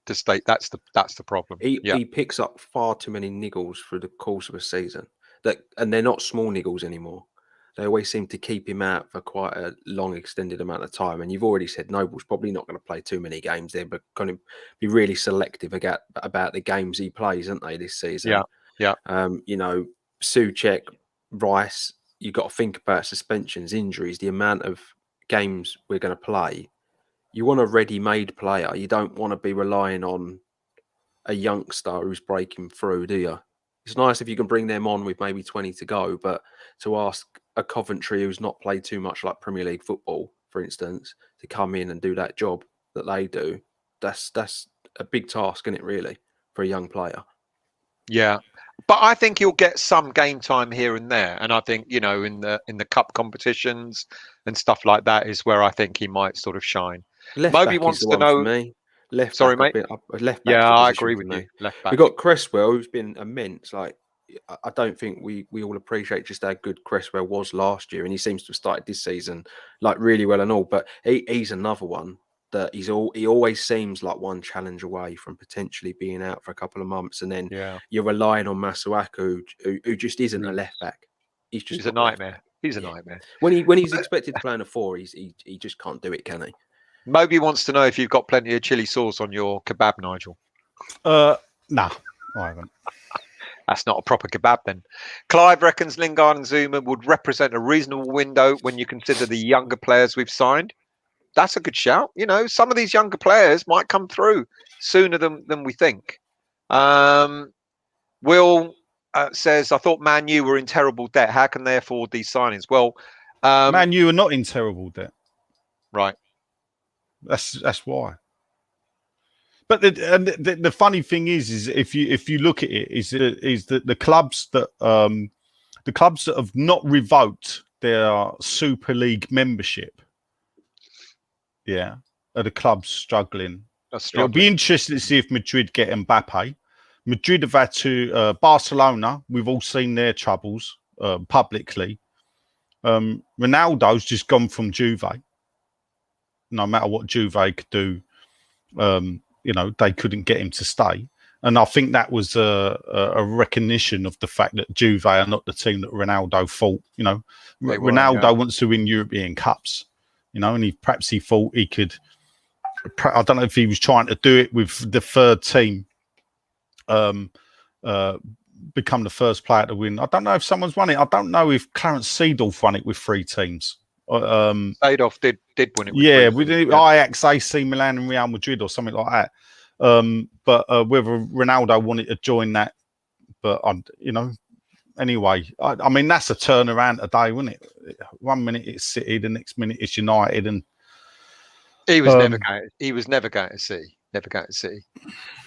That's the problem. He picks up far too many niggles through the course of a season, and they're not small niggles anymore. They always seem to keep him out for quite a long, extended amount of time. And you've already said Noble's probably not going to play too many games there, but going to be really selective about the games he plays, aren't they, this season? Yeah. You know, Souček, Rice, you've got to think about suspensions, injuries, the amount of games we're going to play. You want a ready-made player. You don't want to be relying on a youngster who's breaking through, do you? It's nice if you can bring them on with maybe 20 to go, but to ask a Coventry who's not played too much like Premier League football, for instance, to come in and do that job that they do, that's a big task, isn't it, really, for a young player? Yeah. But I think he'll get some game time here and there. And I think, you know, in the cup competitions and stuff like that is where I think he might sort of shine. Left Moby back wants is the to one for know. me. Left Sorry, back, mate. left back. Yeah, I agree with you. Left back. We've got Cresswell, who's been immense. Like, I don't think we all appreciate just how good Cresswell was last year, and he seems to have started this season like really well and all. But he's another one that he always seems like one challenge away from potentially being out for a couple of months, and then you're relying on Masuaku, who just isn't a left back. He's a nightmare. He's a nightmare. When he's expected to play in a 4, he just can't do it, can he? Moby wants to know if you've got plenty of chili sauce on your kebab, Nigel. Nah, I haven't. That's not a proper kebab then. Clive reckons Lingard and Zuma would represent a reasonable window when you consider the younger players we've signed. That's a good shout. You know, some of these younger players might come through sooner than we think. Will says, I thought Man U were in terrible debt. How can they afford these signings? Well, Man U are not in terrible debt. Right. That's why. But the funny thing is if you look at it, is that the clubs that have not revoked their Super League membership, are the clubs struggling. It'll be interesting to see if Madrid get Mbappe. Madrid have had to Barcelona. We've all seen their troubles publicly. Ronaldo's just gone from Juve. No matter what Juve could do, you know, they couldn't get him to stay. And I think that was a recognition of the fact that Juve are not the team that Ronaldo thought. You know, Ronaldo wants to win European Cups, you know, and he thought he could. I don't know if he was trying to do it with the third team, become the first player to win. I don't know if someone's won it. I don't know if Clarence Seedorf won it with 3 teams. Seedorf did win it. With Ajax, AC Milan, and Real Madrid, or something like that. But whether Ronaldo wanted to join that, but you know, anyway, I mean that's a turnaround today, wasn't it? 1 minute it's City, the next minute it's United, and he was never going to see. Never going to see.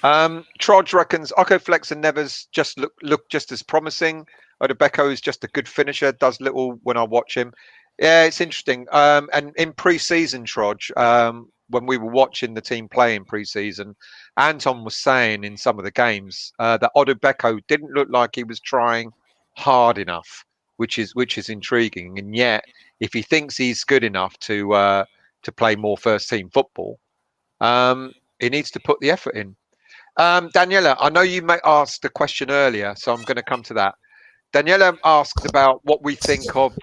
Trodge reckons Flex and Nevers just look just as promising. Odebeko is just a good finisher. Does little when I watch him. Yeah, it's interesting. And in pre-season, Trodge, when we were watching the team play in pre-season, Anton was saying in some of the games that Odebeko didn't look like he was trying hard enough, which is intriguing. And yet, if he thinks he's good enough to play more first-team football, he needs to put the effort in. Daniela, I know you asked a question earlier, so I'm going to come to that. Daniela asked about what we think of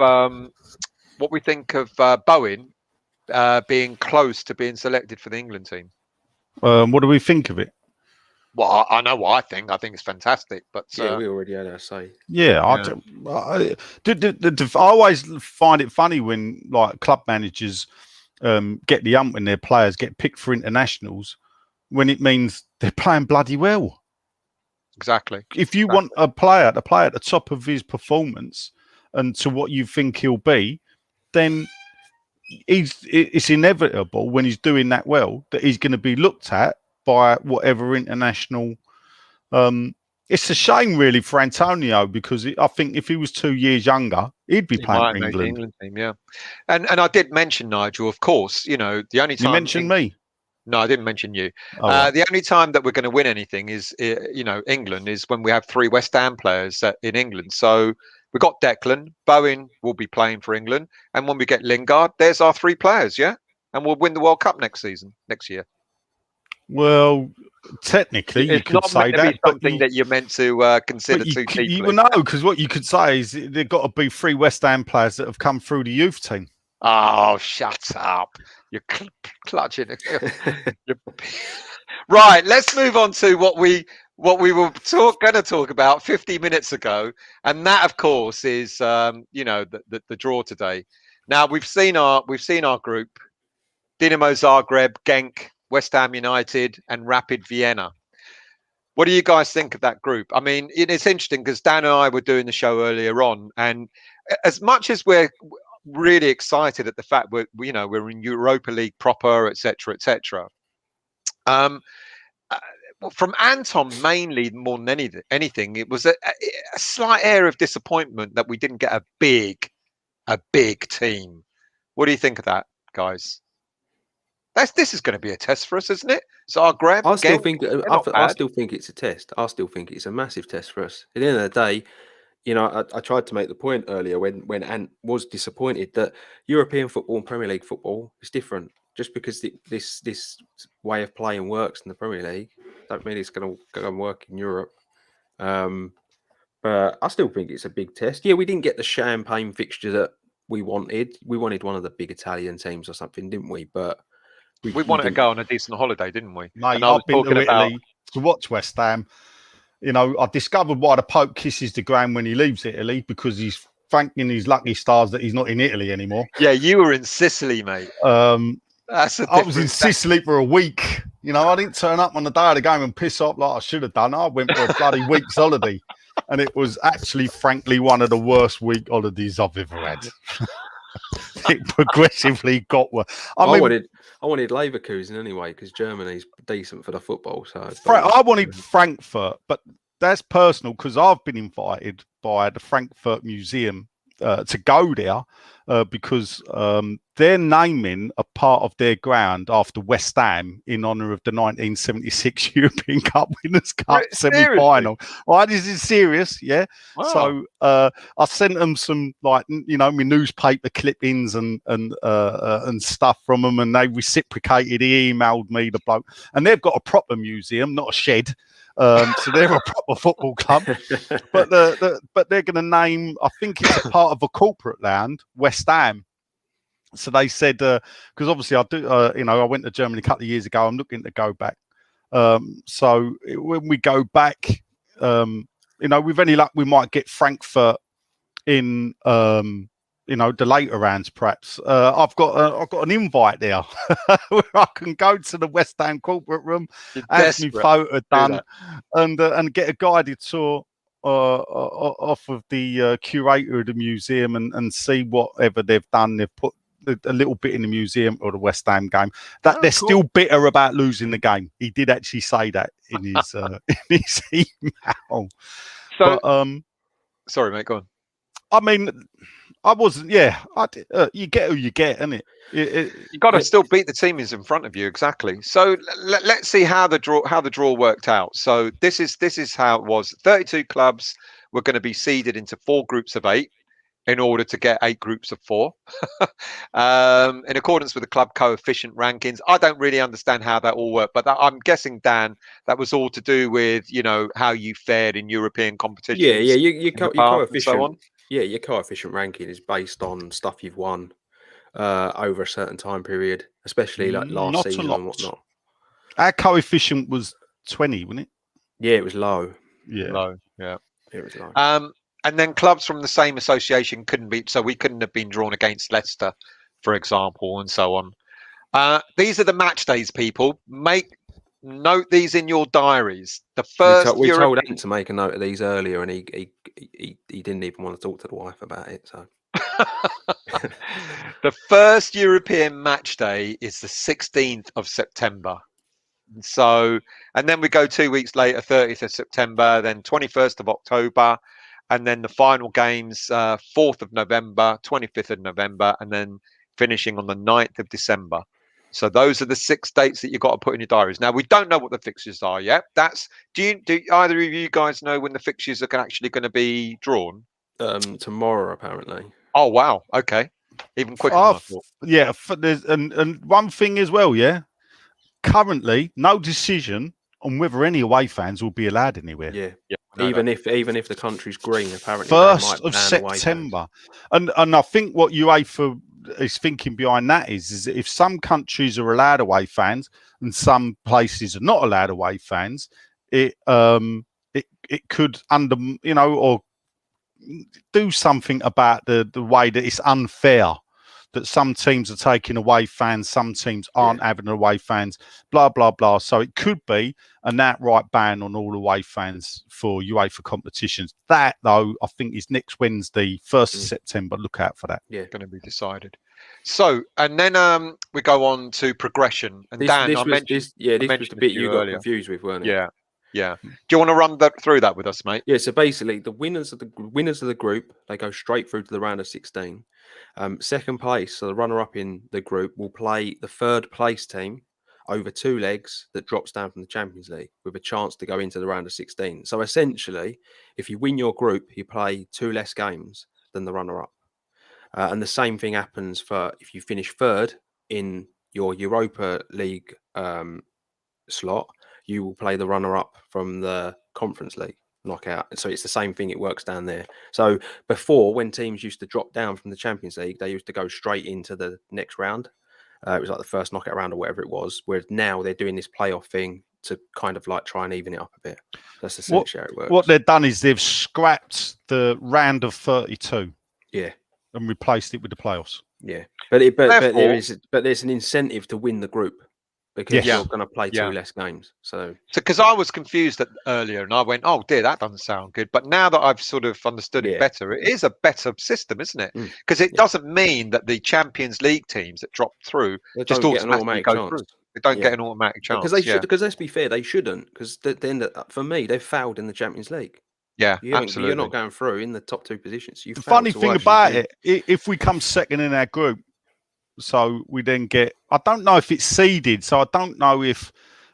Bowen being close to being selected for the England team. What do we think of it? Well, I know what I think. I think it's fantastic, but we already had our say. I always find it funny when like club managers get the ump when their players get picked for internationals, when it means they're playing bloody well. Exactly. If you want a player to play at the top of his performance and to what you think he'll be, then it's inevitable when he's doing that well that he's going to be looked at by whatever international. It's a shame really for Antonio, because I think if he was 2 years younger, he'd be playing for England. England team, yeah. And I did mention Nigel, of course. You know, the only time you mentioned me. No, I didn't mention you. Right. The only time that we're going to win anything is, you know, England, is when we have 3 West Ham players in England. So we've got Declan, Bowen will be playing for England, and when we get Lingard, there's our 3 players, yeah, and we'll win the World Cup next year. Well, technically, you It's could not say meant to that, be but something that you're meant to consider too deeply. well, no, because what you could say is there've got to be 3 West Ham players that have come through the youth team. Oh, shut up! You're clutching. Right, let's move on to what we were going to talk about 50 minutes ago, and that, of course, is the draw today. Now we've seen our group: Dinamo Zagreb, Genk, West Ham United, and Rapid Vienna. What do you guys think of that group? I mean, it's interesting because Dan and I were doing the show earlier on, and as much as we're really excited at the fact we're in Europa League proper, etc., etc. From Anton mainly more than anything, it was a slight air of disappointment that we didn't get a big team. What do you think of that, guys? This is going to be a test for us, isn't it? Zagreb. I still Genk, think I still think it's a test. I still think it's a massive test for us. At the end of the day, I tried to make the point earlier when Ant was disappointed that European football and Premier League football is different. Just because this way of playing works in the Premier League, don't mean it's going to go and work in Europe. But I still think it's a big test. Yeah, we didn't get the champagne fixture that we wanted. We wanted one of the big Italian teams or something, didn't we? But we wanted to go on a decent holiday, didn't we? Mate, I've been to Italy to watch West Ham. I discovered why the Pope kisses the ground when he leaves Italy, because he's thanking his lucky stars that he's not in Italy anymore. Yeah, you were in Sicily, mate. I was in Sicily for a week. I didn't turn up on the day of the game and piss off like I should have done. I went for a bloody week's holiday, and it was actually, frankly, one of the worst week holidays I've ever had. It progressively got worse. I wanted Leverkusen anyway, because Germany's decent for the football. So I wanted Frankfurt, but that's personal because I've been invited by the Frankfurt Museum to go there because they're naming a part of their ground after West Ham in honour of the 1976 European Cup Winners' Cup semi-final. Right, this is serious, yeah. Wow. So I sent them some my newspaper clippings and stuff from them, and they reciprocated. He emailed me, the bloke, and they've got a proper museum, not a shed. So they're a proper football club, but they're going to name, I think it's a part of a corporate land, West Ham. So they said, because obviously I do, I went to Germany a couple of years ago. I'm looking to go back. So when we go back, with any luck, we might get Frankfurt in, the later rounds, perhaps. I've got an invite there where I can go to the West Ham corporate room, have my photo done, and get a guided tour off of the curator of the museum and see whatever they've done. They've put a little bit in the museum or the West Ham game. That they're still bitter about losing the game. He did actually say that in his in his email. So, sorry, mate. Go on. I mean, I wasn't. Yeah, you get who you get, innit? You got to still beat the team who's in front of you. Exactly. So let's see how the draw worked out. So this is how it was. 32 clubs were going to be seeded into 4 groups of 8 in order to get 8 groups of 4. In accordance with the club coefficient rankings. I don't really understand how that all worked, but I'm guessing, Dan, that was all to do with how you fared in European competitions. Yeah, your coefficient. So on. Yeah, your coefficient ranking is based on stuff you've won over a certain time period, especially like last season and whatnot. Our coefficient was 20, wasn't it? Yeah, it was low. Yeah, low. Yeah, it was low. And then clubs from the same association couldn't be, so we couldn't have been drawn against Leicester, for example, and so on. These are the match days, people. Note these in your diaries. The first we told Ant to make a note of these earlier, and he didn't even want to talk to the wife about it. So the first European match day is the 16th of September. So, and then we go 2 weeks later, 30th of September, then 21st of October, and then the final games 4th of November, 25th of November, and then finishing on the 9th of December. So those are the 6 dates that you've got to put in your diaries. Now, we don't know what the fixtures are yet. Do either of you guys know when the fixtures are actually going to be drawn? Tomorrow, apparently. Oh, wow. Okay. Even quicker than I thought. Yeah. There's, and one thing as well, yeah. currently no decision on whether any away fans will be allowed anywhere. Yeah. I know Even that. if the country's green, apparently they 1st might of ban away fans. September. And I think what UEFA is thinking behind that is that if some countries are allowed away fans and some places are not allowed away fans, it could or do something about the way that it's unfair that some teams are taking away fans, some teams aren't having away fans, blah, blah, blah. So it could be an outright ban on all away fans for UEFA competitions. That, though, I think is next Wednesday, 1st of September. Look out for that. Yeah. Going to be decided. So, and then we go on to progression. And Dan, I mentioned this was the bit you got confused with, weren't it? Yeah. Do you want to run through that with us, mate? Yeah. So basically, the winners of the group, they go straight through to the round of 16. Second place, so the runner-up in the group, will play the 3rd place team over 2 legs that drops down from the Champions League with a chance to go into the round of 16. So essentially, if you win your group, you play 2 less games than the runner-up. And the same thing happens for if you finish 3rd in your Europa League slot, you will play the runner-up from the Conference League knockout. So it's the same thing. It works down there. So before, when teams used to drop down from the Champions League, they used to go straight into the next round. It was like the first knockout round or whatever it was. Whereas now they're doing this playoff thing to kind of like try and even it up a bit. That's essentially how it works. What they've done is they've scrapped the round of 32. Yeah. And replaced it with the playoffs. Yeah. But there's an incentive to win the group. Because you're going to play 2 less games. So because I was confused earlier and I went, oh dear, that doesn't sound good. But now that I've sort of understood it better, it is a better system, isn't it? Because it doesn't mean that the Champions League teams that drop through just automatically go through. They don't get an automatic chance. Because they should. Because let's be fair, they shouldn't. Because then, for me, they've failed in the Champions League. Yeah, absolutely. You're not going through in the top 2 positions. The funny thing about it, if we come second in our group, so we then get, I don't know if it's seeded, so I don't know if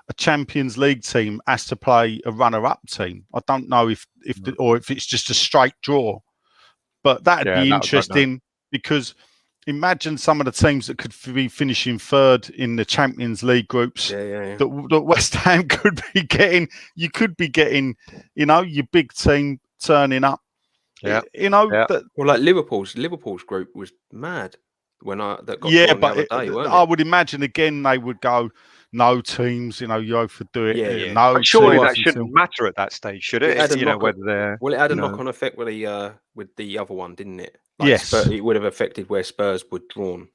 a Champions League team has to play a runner-up team. I don't know if it's just a straight draw. But that'd be interesting because imagine some of the teams that could be finishing 3rd in the Champions League groups that West Ham could be getting. You could be getting, your big team turning up. Yeah. Like Liverpool's group was mad. I would imagine again they would go no teams, UEFA do it. No, but surely that shouldn't matter at that stage, should it? Whether they're it had a knock-on effect with the other one, didn't it? Yes, it would have affected where Spurs were drawn.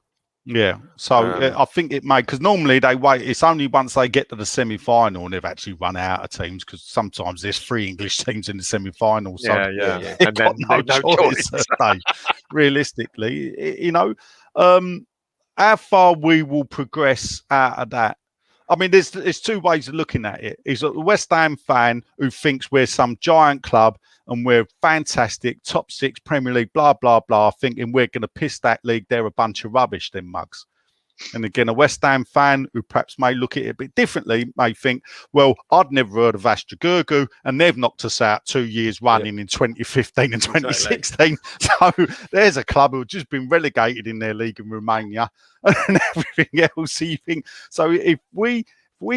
Yeah, so I think it may, because normally they wait. It's only once they get to the semi-final and they've actually run out of teams, because sometimes there's 3 English teams in the semi-final. So and then no choice. Realistically, how far we will progress out of that. I mean, there's 2 ways of looking at it. Is a West Ham fan who thinks we're some giant club and we're fantastic, top 6 Premier League, blah, blah, blah, thinking we're going to piss that league. They're a bunch of rubbish, them mugs. And again, a West Ham fan who perhaps may look at it a bit differently may think, well, I'd never heard of Astrogurgu and they've knocked us out 2 years running in 2015 and 2016. Exactly. So there's a club who've just been relegated in their league in Romania and everything else. So you think, so if we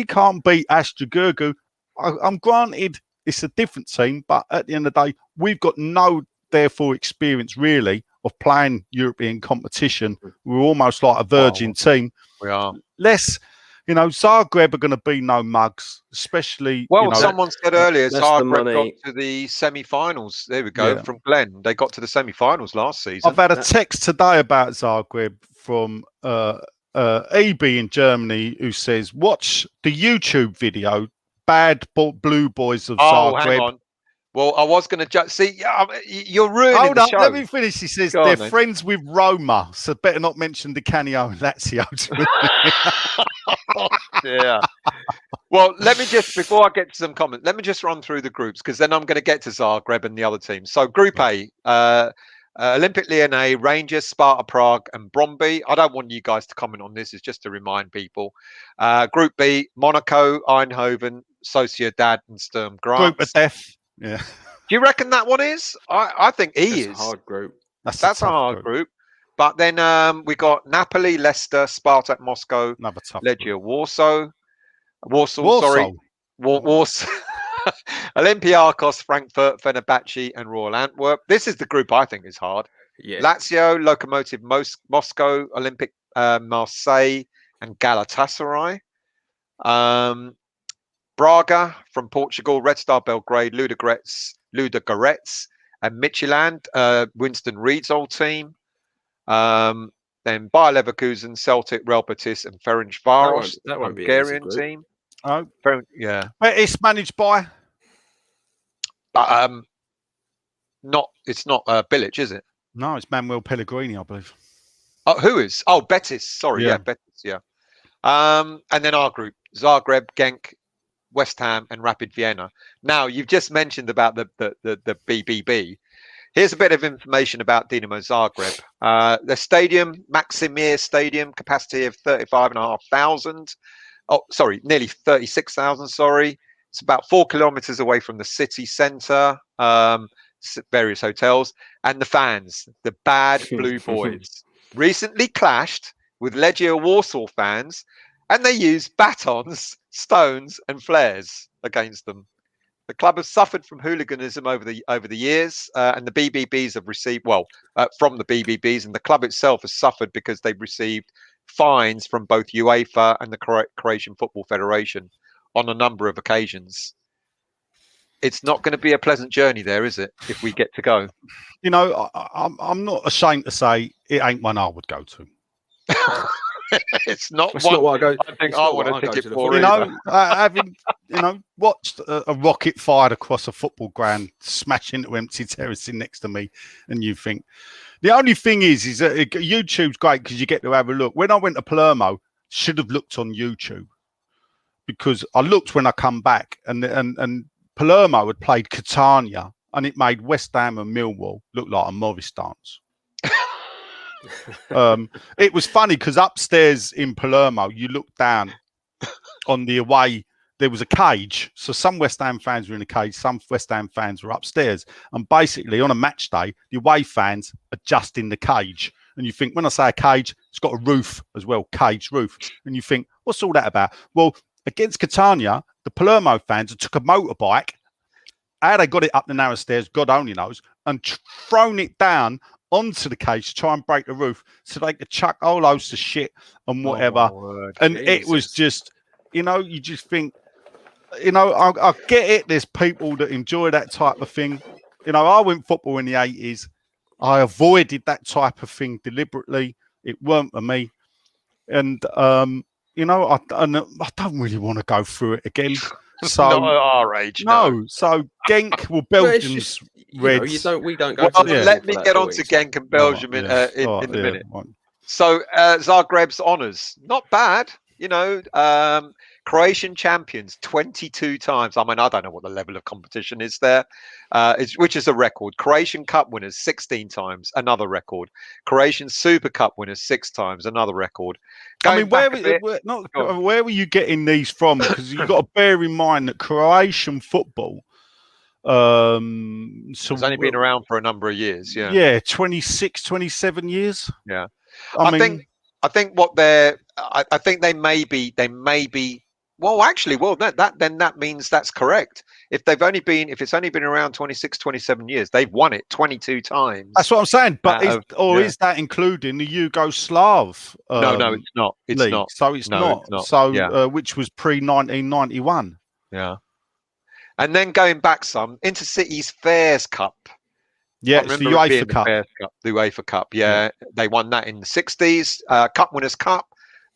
can't beat Astrogurgu, I'm granted it's a different team, but at the end of the day, we've got no, therefore, experience really of playing European competition. We're almost like a virgin team. We are. Less, Zagreb are going to be no mugs, especially. Well, someone said earlier, Zagreb got to the semi-finals. There we go, from Glenn. They got to the semi-finals last season. I've had a text today about Zagreb from EB in Germany who says, watch the YouTube video, Bad Blue Boys of Zagreb. Hang on. Well, I was going to see. You're ruining Hold the up, show. let me finish. He says they're friends with Roma, so better not mention Di Canio and Lazio. Yeah. Well, let me just, before I get to some comments, let me just run through the groups, because then I'm going to get to Zagreb and the other teams. So Group A, Olympic Lyonnais, Rangers, Sparta Prague and Brøndby. I don't want you guys to comment on this. It's just to remind people. Group B, Monaco, Eindhoven, Sociedad and Sturm Graz. Group of death. Yeah. Do you reckon that one is? I think That's is a hard group. That's a hard group. But then we got Napoli, Leicester, Spartak Moscow, Legia Warsaw. Warsaw, sorry. Warsaw. Olympiacos, Frankfurt, Fenerbahce, and Royal Antwerp. This is the group I think is hard. Yeah. Lazio, Lokomotiv Moscow, Olympic Marseille, and Galatasaray. Braga from Portugal, Red Star Belgrade, Ludogorets, and Midtjylland, Winston Reed's old team. Then Bayer Leverkusen, Celtic, Real Betis, and Ferencváros, that won't be an easy Hungarian group. team. Oh, Yeah, but it's managed by. but it's not Bilic, is it? No, it's Manuel Pellegrini, I believe. Oh, who is? Oh, Betis. Sorry, Yeah. Betis. Yeah. And then our group: Zagreb, Genk, West Ham, and Rapid Vienna. Now, you've just mentioned about the BBB. Here's a bit of information about Dinamo Zagreb. The stadium, Maksimir Stadium, capacity of 35,500. Oh, sorry, nearly 36,000. Sorry, it's about 4 kilometers away from the city centre. Various hotels, and the fans, the Bad Blue Boys, recently clashed with Legia Warsaw fans, and they used batons, stones, and flares against them. The club has suffered from hooliganism over the years, and the BBBs have received from the BBBs, and the club itself has suffered because they've received fines from both UEFA and the Croatian Football Federation on a number of occasions. It's not going to be a pleasant journey there, is it? If we get to go, You know, I'm not ashamed to say it ain't one I would go to. it's not That's one. not what I go. I think it's I not want what to I go ticket to the for. You football. know, having watched a rocket fired across a football ground, smash into empty terracing next to me, and you think the only thing is that YouTube's great because you get to have a look. When I went to Palermo, should have looked on YouTube because I looked when I come back, and Palermo had played Catania, and it made West Ham and Millwall look like a Morris dance. It was funny because upstairs in Palermo, you look down on the away. There was a cage, so some West Ham fans were in a cage, some West Ham fans were upstairs, and basically on a match day, the away fans are just in the cage. And you think, when I say a cage, it's got a roof as well, cage roof, and you think, what's all that about? Well, against Catania, the Palermo fans took a motorbike. How they got it up the narrow stairs, God only knows, and thrown it down onto the cage to try and break the roof so they could chuck all loads of shit and whatever. And it was just, you just think, I get it. There's people that enjoy that type of thing. I went football in the 80s. I avoided that type of thing deliberately. It weren't for me. And, I don't really want to go through it again. So not at our age. No. So Genk will Belgians. Reds. We don't go. Let me get on to Genk and Belgium in a minute. Right. So Zagreb's honours, not bad. Croatian champions 22 times. I mean, I don't know what the level of competition is there, which is a record. Croatian Cup winners 16 times, another record. Croatian Super Cup winners 6 times, another record. Where were you getting these from? Because you've got to bear in mind that Croatian football it's only been around for a number of years. Yeah, 26, 27 years. Yeah, I think what they're. I think they may be. Well, actually, that means that's correct. If it's only been around 26, 27 years, they've won it 22 times. That's what I'm saying. But is that including the Yugoslav? No, it's not. It's league? not. So it's not. It's not. So which was pre-1991. Yeah. And then going back some, Intercity's Fairs Cup. Yeah, it's the UEFA Cup. The UEFA Cup, yeah. They won that in the 60s. Cup Winners' Cup.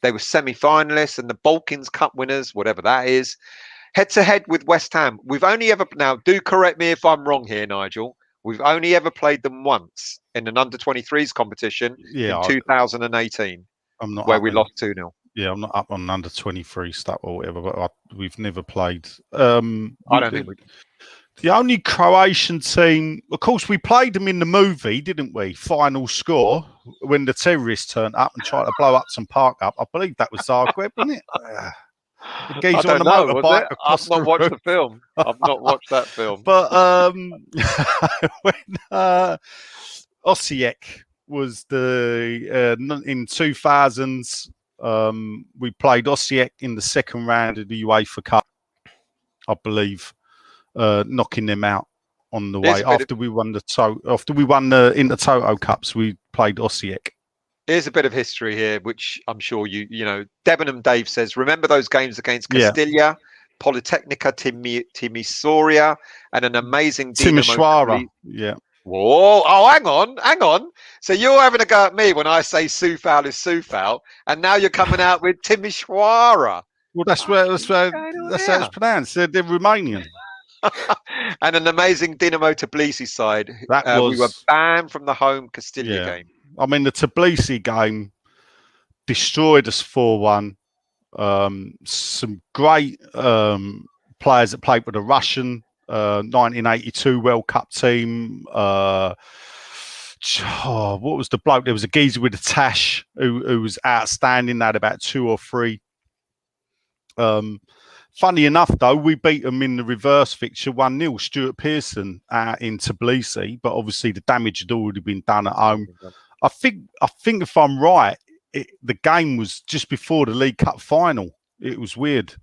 They were semi-finalists, and the Balkans Cup winners, whatever that is. Head-to-head with West Ham. We've only ever... Now, do correct me if I'm wrong here, Nigel. We've only ever played them once in an under-23s competition in 2018, where we lost 2-0. Yeah, I'm not up on under 23 stuff or whatever, but we've never played. I don't think we. The only Croatian team, of course, we played them in the movie, didn't we? Final Score, when the terrorists turned up and tried to blow Upton Park up. I believe that was Zagreb, wasn't it? I don't know. I've not watched the film. I've not watched that film. But when Osijek was in 2000s. We played Osijek in the second round of the UEFA Cup, I believe, knocking them out on the way. After we won the Intertoto Cups, we played Osijek. Here's a bit of history here, which I'm sure you know. Debenham Dave says, remember those games against Castilla, Politecnica Timisoara, and an amazing Timisoara. Yeah. Whoa! Oh, hang on. So you're having a go at me when I say Sufal is Sufal, and now you're coming out with Timisoara. Well, that's how it's pronounced. They're Romanian. And an amazing Dinamo Tbilisi side. We were banned from the home Castilla game. I mean, the Tbilisi game destroyed us 4-1. Some great players that played with the Russian 1982 World Cup team. What was the bloke? There was a geezer with a tash who was outstanding. They had about 2 or 3. Funny enough, though, we beat them in the reverse fixture 1-0. Stuart Pearson in Tbilisi, but obviously the damage had already been done at home. I think if I'm right, the game was just before the League Cup final. It was weird.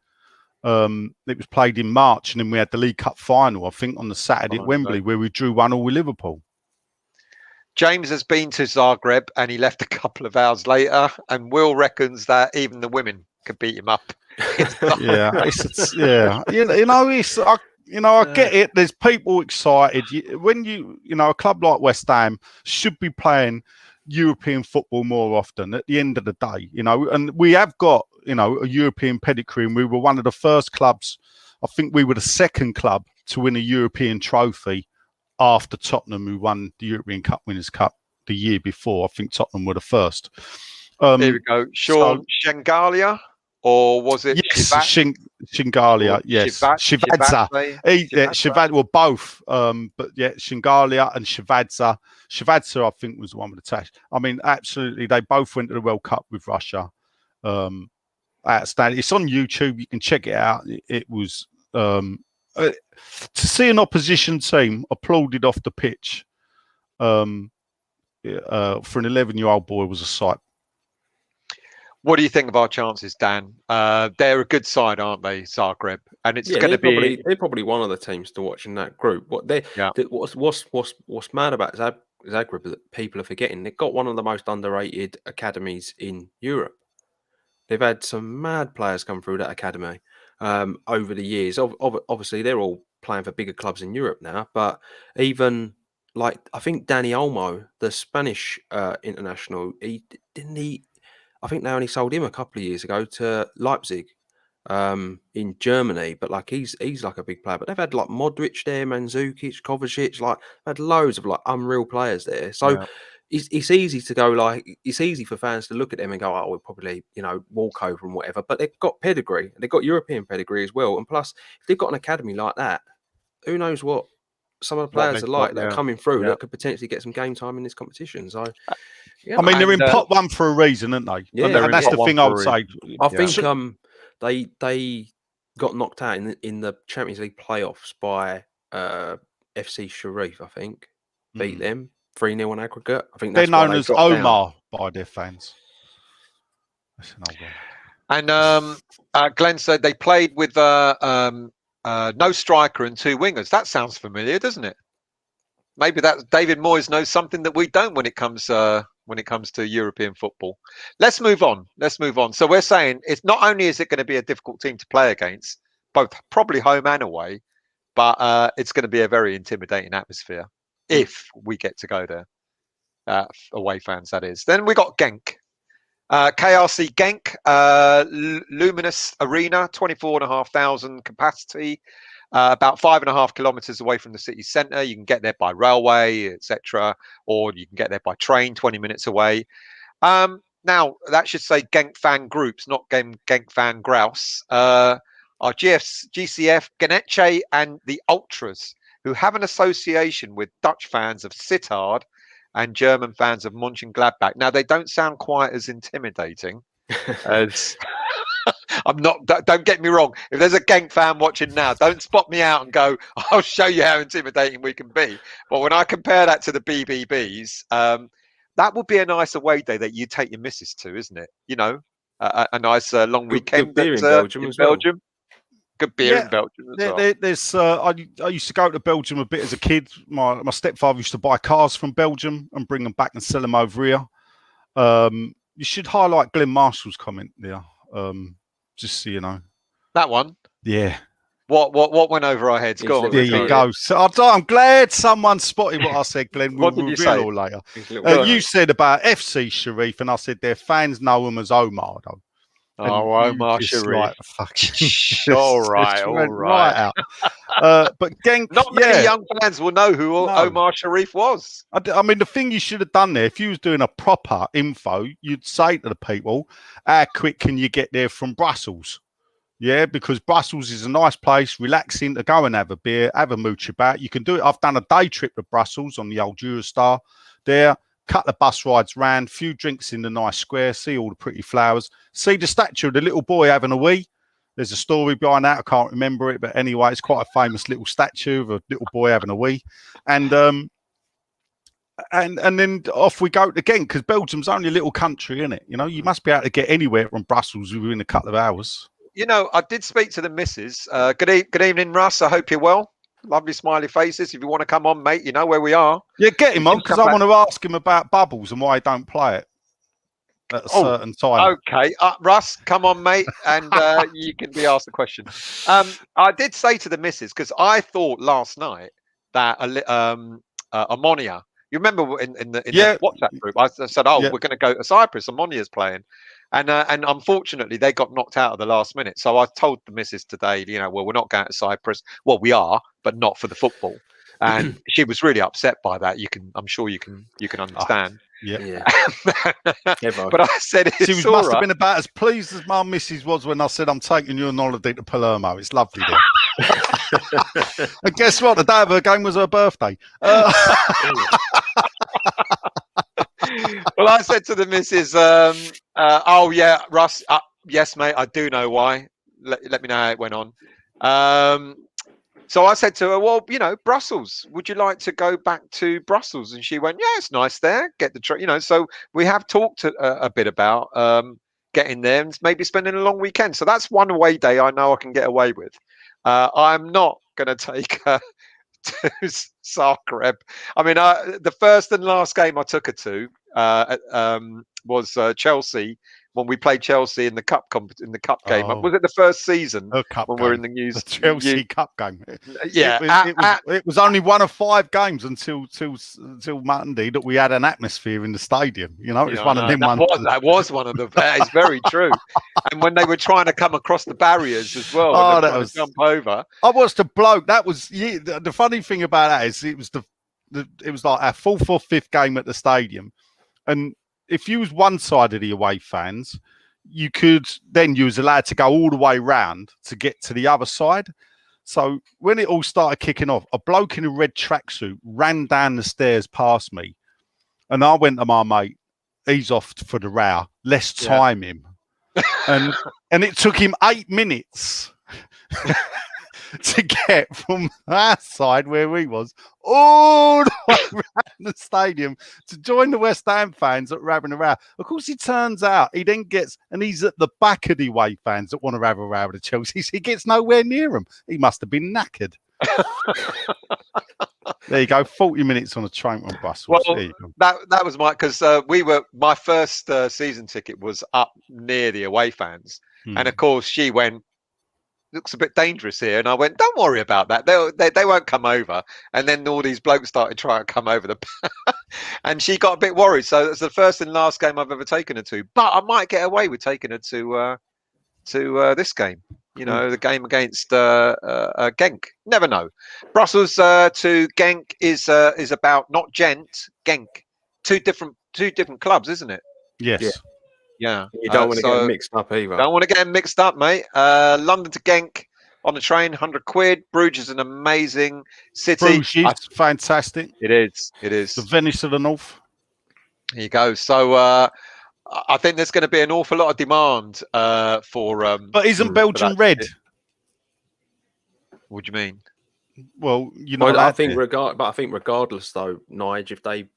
It was played in March, and then we had the League Cup final, I think, on the Saturday at Wembley, where we drew 1-1 with Liverpool. James has been to Zagreb, and he left a couple of hours later. And Will reckons that even the women could beat him up. I get it. There's people excited when a club like West Ham should be playing European football more often. At the end of the day, and we have got a European pedigree, and we were one of the first clubs. I think we were the second club to win a European trophy after Tottenham, who won the European Cup Winners' Cup the year before. I think Tottenham were the first. Here we go. Sean Shengalia. Or was it Shingalia? Yes, Shivadza. Shivadza were both, but yeah, Shingalia and Shivadza. Shivadza, I think, was the one with the tash. I mean, absolutely, they both went to the World Cup with Russia. Outstanding. It's on YouTube. You can check it out. It was to see an opposition team applauded off the pitch for an 11-year-old boy was a sight. What do you think of our chances, Dan? They're a good side, aren't they, Zagreb? And it's going to be they're probably one of the teams to watch in that group. What's mad about Zagreb that people are forgetting? They've got one of the most underrated academies in Europe. They've had some mad players come through that academy over the years. Obviously, they're all playing for bigger clubs in Europe now, but even like I think Dani Olmo, the Spanish international, I think they only sold him a couple of years ago to Leipzig in Germany. But like he's like a big player. But they've had like Modric there, Mandzukic, Kovacic. Like they've had loads of like unreal players there. So it's easy to go it's easy for fans to look at them and go, oh, we'll probably walk over and whatever. But they've got pedigree. They've got European pedigree as well. And plus, if they've got an academy like that, who knows what some of the players that are coming through that could potentially get some game time in this competition. So. I mean, they're in pot 1 for a reason, aren't they? Yeah, and that's the thing I would say. I think they got knocked out in the Champions League playoffs by FC Sharif. I think beat them 3-0 on aggregate. I think they're known as Omar by their fans. That's an old one. And Glenn said they played with no striker and 2 wingers. That sounds familiar, doesn't it? Maybe that David Moyes knows something that we don't when it comes to European football. Let's move on. So we're saying it's not only is it going to be a difficult team to play against, both probably home and away, but it's going to be a very intimidating atmosphere if we get to go there. Away fans, that is. Then we got Genk. KRC Genk, Luminous Arena, 24,500 capacity. About 5.5 kilometers away from the city centre. You can get there by railway, etc., or you can get there by train, 20 minutes away. Now, that should say Genk fan groups, not Genk fan grouse. Our GCF, Geneche, and the Ultras, who have an association with Dutch fans of Sittard and German fans of Mönchengladbach. Now, they don't sound quite as intimidating as... Don't get me wrong. If there's a Genk fan watching now, don't spot me out and go, I'll show you how intimidating we can be. But when I compare that to the BBBs, that would be a nice away day that you take your missus to, isn't it? a nice long weekend. Good beer in Belgium as well. Good beer in Belgium as well. There's I used to go to Belgium a bit as a kid. My stepfather used to buy cars from Belgium and bring them back and sell them over here. You should highlight Glenn Marshall's comment there, just so you know. That one? Yeah. What went over our heads? Go on. There you go. So I'm glad someone spotted what I said, Glenn. We'll reveal all later. You said about FC Sharif, and I said their fans know him as Omar, though. Oh, Omar Sharif. All right. Out. But Genk, not many young fans will know who Omar Sharif was. I mean, the thing you should have done there, if you was doing a proper info, you'd say to the people, how quick can you get there from Brussels? Yeah, because Brussels is a nice place, relaxing to go and have a beer, have a mooch about. You can do it. I've done a day trip to Brussels on the old Eurostar there. Cut the bus rides round, few drinks in the nice square, see all the pretty flowers, see the statue of the little boy having a wee. There's a story behind that. I can't remember it, but anyway, it's quite a famous little statue of a little boy having a wee. And then off we go again, because Belgium's only a little country, isn't it? You know, you must be able to get anywhere from Brussels within a couple of hours. You know, I did speak to the missus. Good evening, Russ. I hope you're well. Lovely smiley faces. If you want to come on, mate, you know where we are. Yeah, get him on, because I want to ask him about bubbles and why he don't play it at a certain time. Okay, Russ, come on, mate, and you can be asked the question. I did say to the missus, because I thought last night that Ammonia, you remember in the WhatsApp group, I said, we're going to go to Cyprus. Ammonia's playing. And unfortunately, they got knocked out at the last minute. So I told the missus today, you know, well, we're not going to Cyprus. Well, we are, but not for the football. And she was really upset by that. I'm sure you can understand. Yeah. But I said she must have been about as pleased as my missus was when I said I'm taking you on holiday to Palermo. It's lovely there. And guess what? The day of her game was her birthday. Well, I said to the missus, Russ, yes, mate, I do know why. Let me know how it went on. So I said to her, well, you know, Brussels, would you like to go back to Brussels? And she went, yeah, it's nice there. Get the train, you know. So we have talked a bit about getting there and maybe spending a long weekend. So that's one away day I know I can get away with. I'm not going to take her to Zagreb. I mean, the first and last game I took her to was Chelsea, when we played Chelsea in the cup game. Was it the first season when we're in the news? The Chelsea Cup game. Yeah, it was only one of 5 games until Monday that we had an atmosphere in the stadium. You know, it's one of them ones. That was one of the. That is very true. And when they were trying to come across the barriers as well, that was jump over. I watched a bloke. That was the funny thing about that is it was like our 4th or 5th game at the stadium, and if you was one side of the away fans, you was allowed to go all the way round to get to the other side. So when it all started kicking off, a bloke in a red tracksuit ran down the stairs past me, and I went to my mate, he's off for the row, let's time him. And it took him 8 minutes to get from our side where we was all the way around the stadium to join the West Ham fans that were having a row. Of course, it turns out he then gets, and he's at the back of the away fans that want to have a row with the Chelsea. He gets nowhere near them. He must have been knackered. There you go, 40 minutes on a train on Brussels. Well, that was because my first season ticket was up near the away fans, and of course she went, looks a bit dangerous here, and I went, don't worry about that, they won't come over. And then all these blokes started trying to come over and she got a bit worried. So it's the first and last game I've ever taken her to, but I might get away with taking her to this game, you know, the game against Genk. Never know. Brussels to Genk is about not Gent, Genk, two different clubs, isn't it? Yes. Yeah, you don't want to get them mixed up either. Don't want to get them mixed up, mate. London to Genk on the train, £100. Bruges is an amazing city. Bruges is fantastic. It is. The Venice of the North. There you go. So I think there's going to be an awful lot of demand for. But isn't Belgium red? What do you mean? Well, you know, I think regardless though, Nige,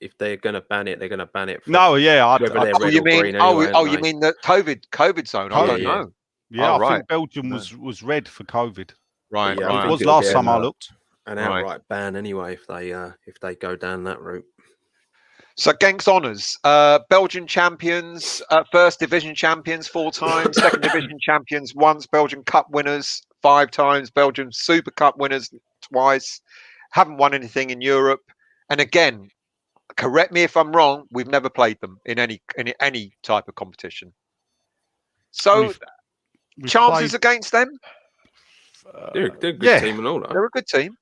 if they're going to ban it, they're going to ban it. For No, yeah, whether they're red you or mean? green anyway, You mean the COVID zone? I don't know. Yeah, Oh, I right. think Belgium was red for COVID. Right, yeah, right. It was last time I looked. An outright ban anyway if they go down that route. So Genks honours, Belgian champions, first division champions 4 times, second division champions once, Belgian Cup winners 5 times, Belgian Super Cup winners twice, haven't won anything in Europe. And again, correct me if I'm wrong, we've never played them in any type of competition. So we've chances played, against them? They're a good team and all that. They're a good team.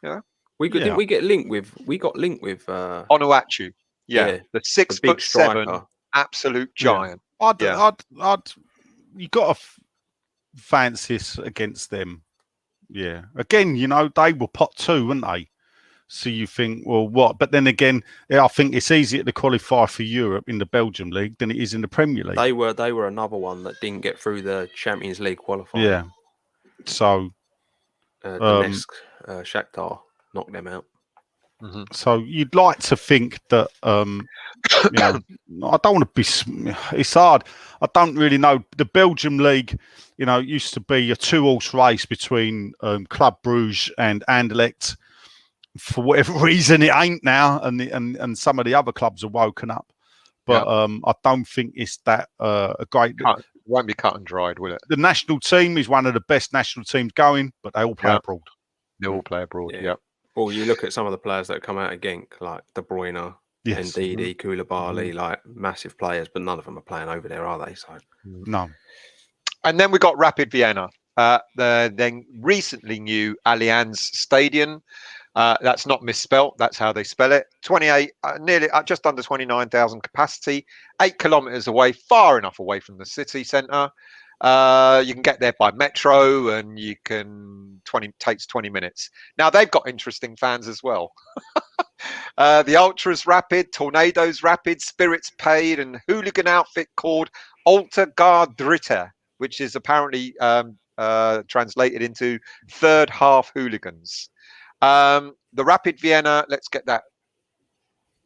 Yeah. Didn't we get linked with Onuachu. Yeah, the 6'7" absolute giant. You got to fancy us against them. Yeah. Again, they were pot 2, weren't they? So you think, well, what? But then again, I think it's easier to qualify for Europe in the Belgium League than it is in the Premier League. They were another one that didn't get through the Champions League qualifying. Yeah. So Donetsk, Shakhtar knocked them out. Mm-hmm. So you'd like to think that, I don't want to be. It's hard. I don't really know. The Belgium League, it used to be a 2-horse race between Club Brugge and Anderlecht. For whatever reason, it ain't now, and some of the other clubs are woken up. But I don't think it's that a great. It won't be cut and dried, will it? The national team is one of the best national teams going, but they all play abroad. They all play abroad. Yeah. Well, you look at some of the players that have come out of Genk, like De Bruyne, Ndidi, Koulibaly, like massive players, but none of them are playing over there, are they? So no. And then we got Rapid Vienna, the then recently new Allianz Stadium. That's not misspelt. That's how they spell it. 28, nearly just under 29,000 capacity, 8 kilometers away, far enough away from the city centre. You can get there by metro, and takes 20 minutes. Now they've got interesting fans as well. The Ultras Rapid, Tornadoes Rapid, Spirits Paid, and hooligan outfit called Alta Gardritter, which is apparently translated into third half hooligans. The Rapid Vienna, let's get that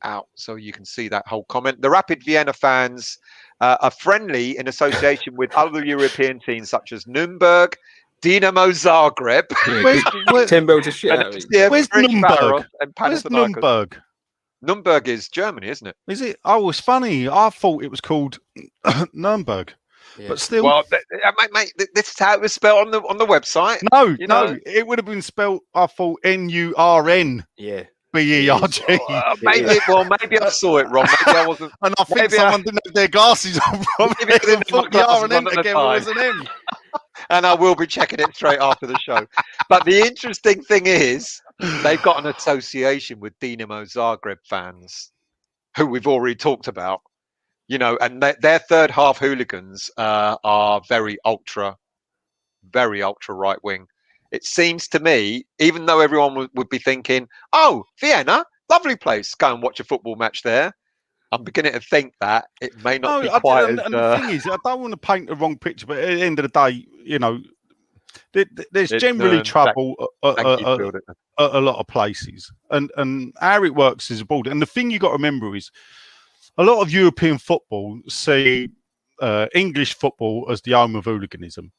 out so you can see that whole comment. The Rapid Vienna fans are friendly in association with other European teams such as Nuremberg, Dinamo Zagreb. Where's Nuremberg? Where's Nuremberg? Nuremberg is Germany, isn't it? Is it? Oh, it's funny. I thought it was called Nuremberg. Yeah. But still, well, mate, this is how it was spelled on the website. No, it would have been spelled. I thought Nurn. Yeah. Berg. Maybe I saw it wrong. Maybe I wasn't. And I think someone didn't have their glasses on. Maybe I didn't put the R and N together was an M. And I will be checking it straight after the show. But the interesting thing is, they've got an association with Dinamo Zagreb fans, who we've already talked about. And their third half hooligans are very ultra right wing. It seems to me, even though everyone would be thinking, oh, Vienna, lovely place, go and watch a football match there. I'm beginning to think that it may not be quite and the thing is, I don't want to paint the wrong picture, but at the end of the day, there's generally trouble at a lot of places. And how it works is a board. And the thing you got to remember is, a lot of European football see English football as the home of hooliganism.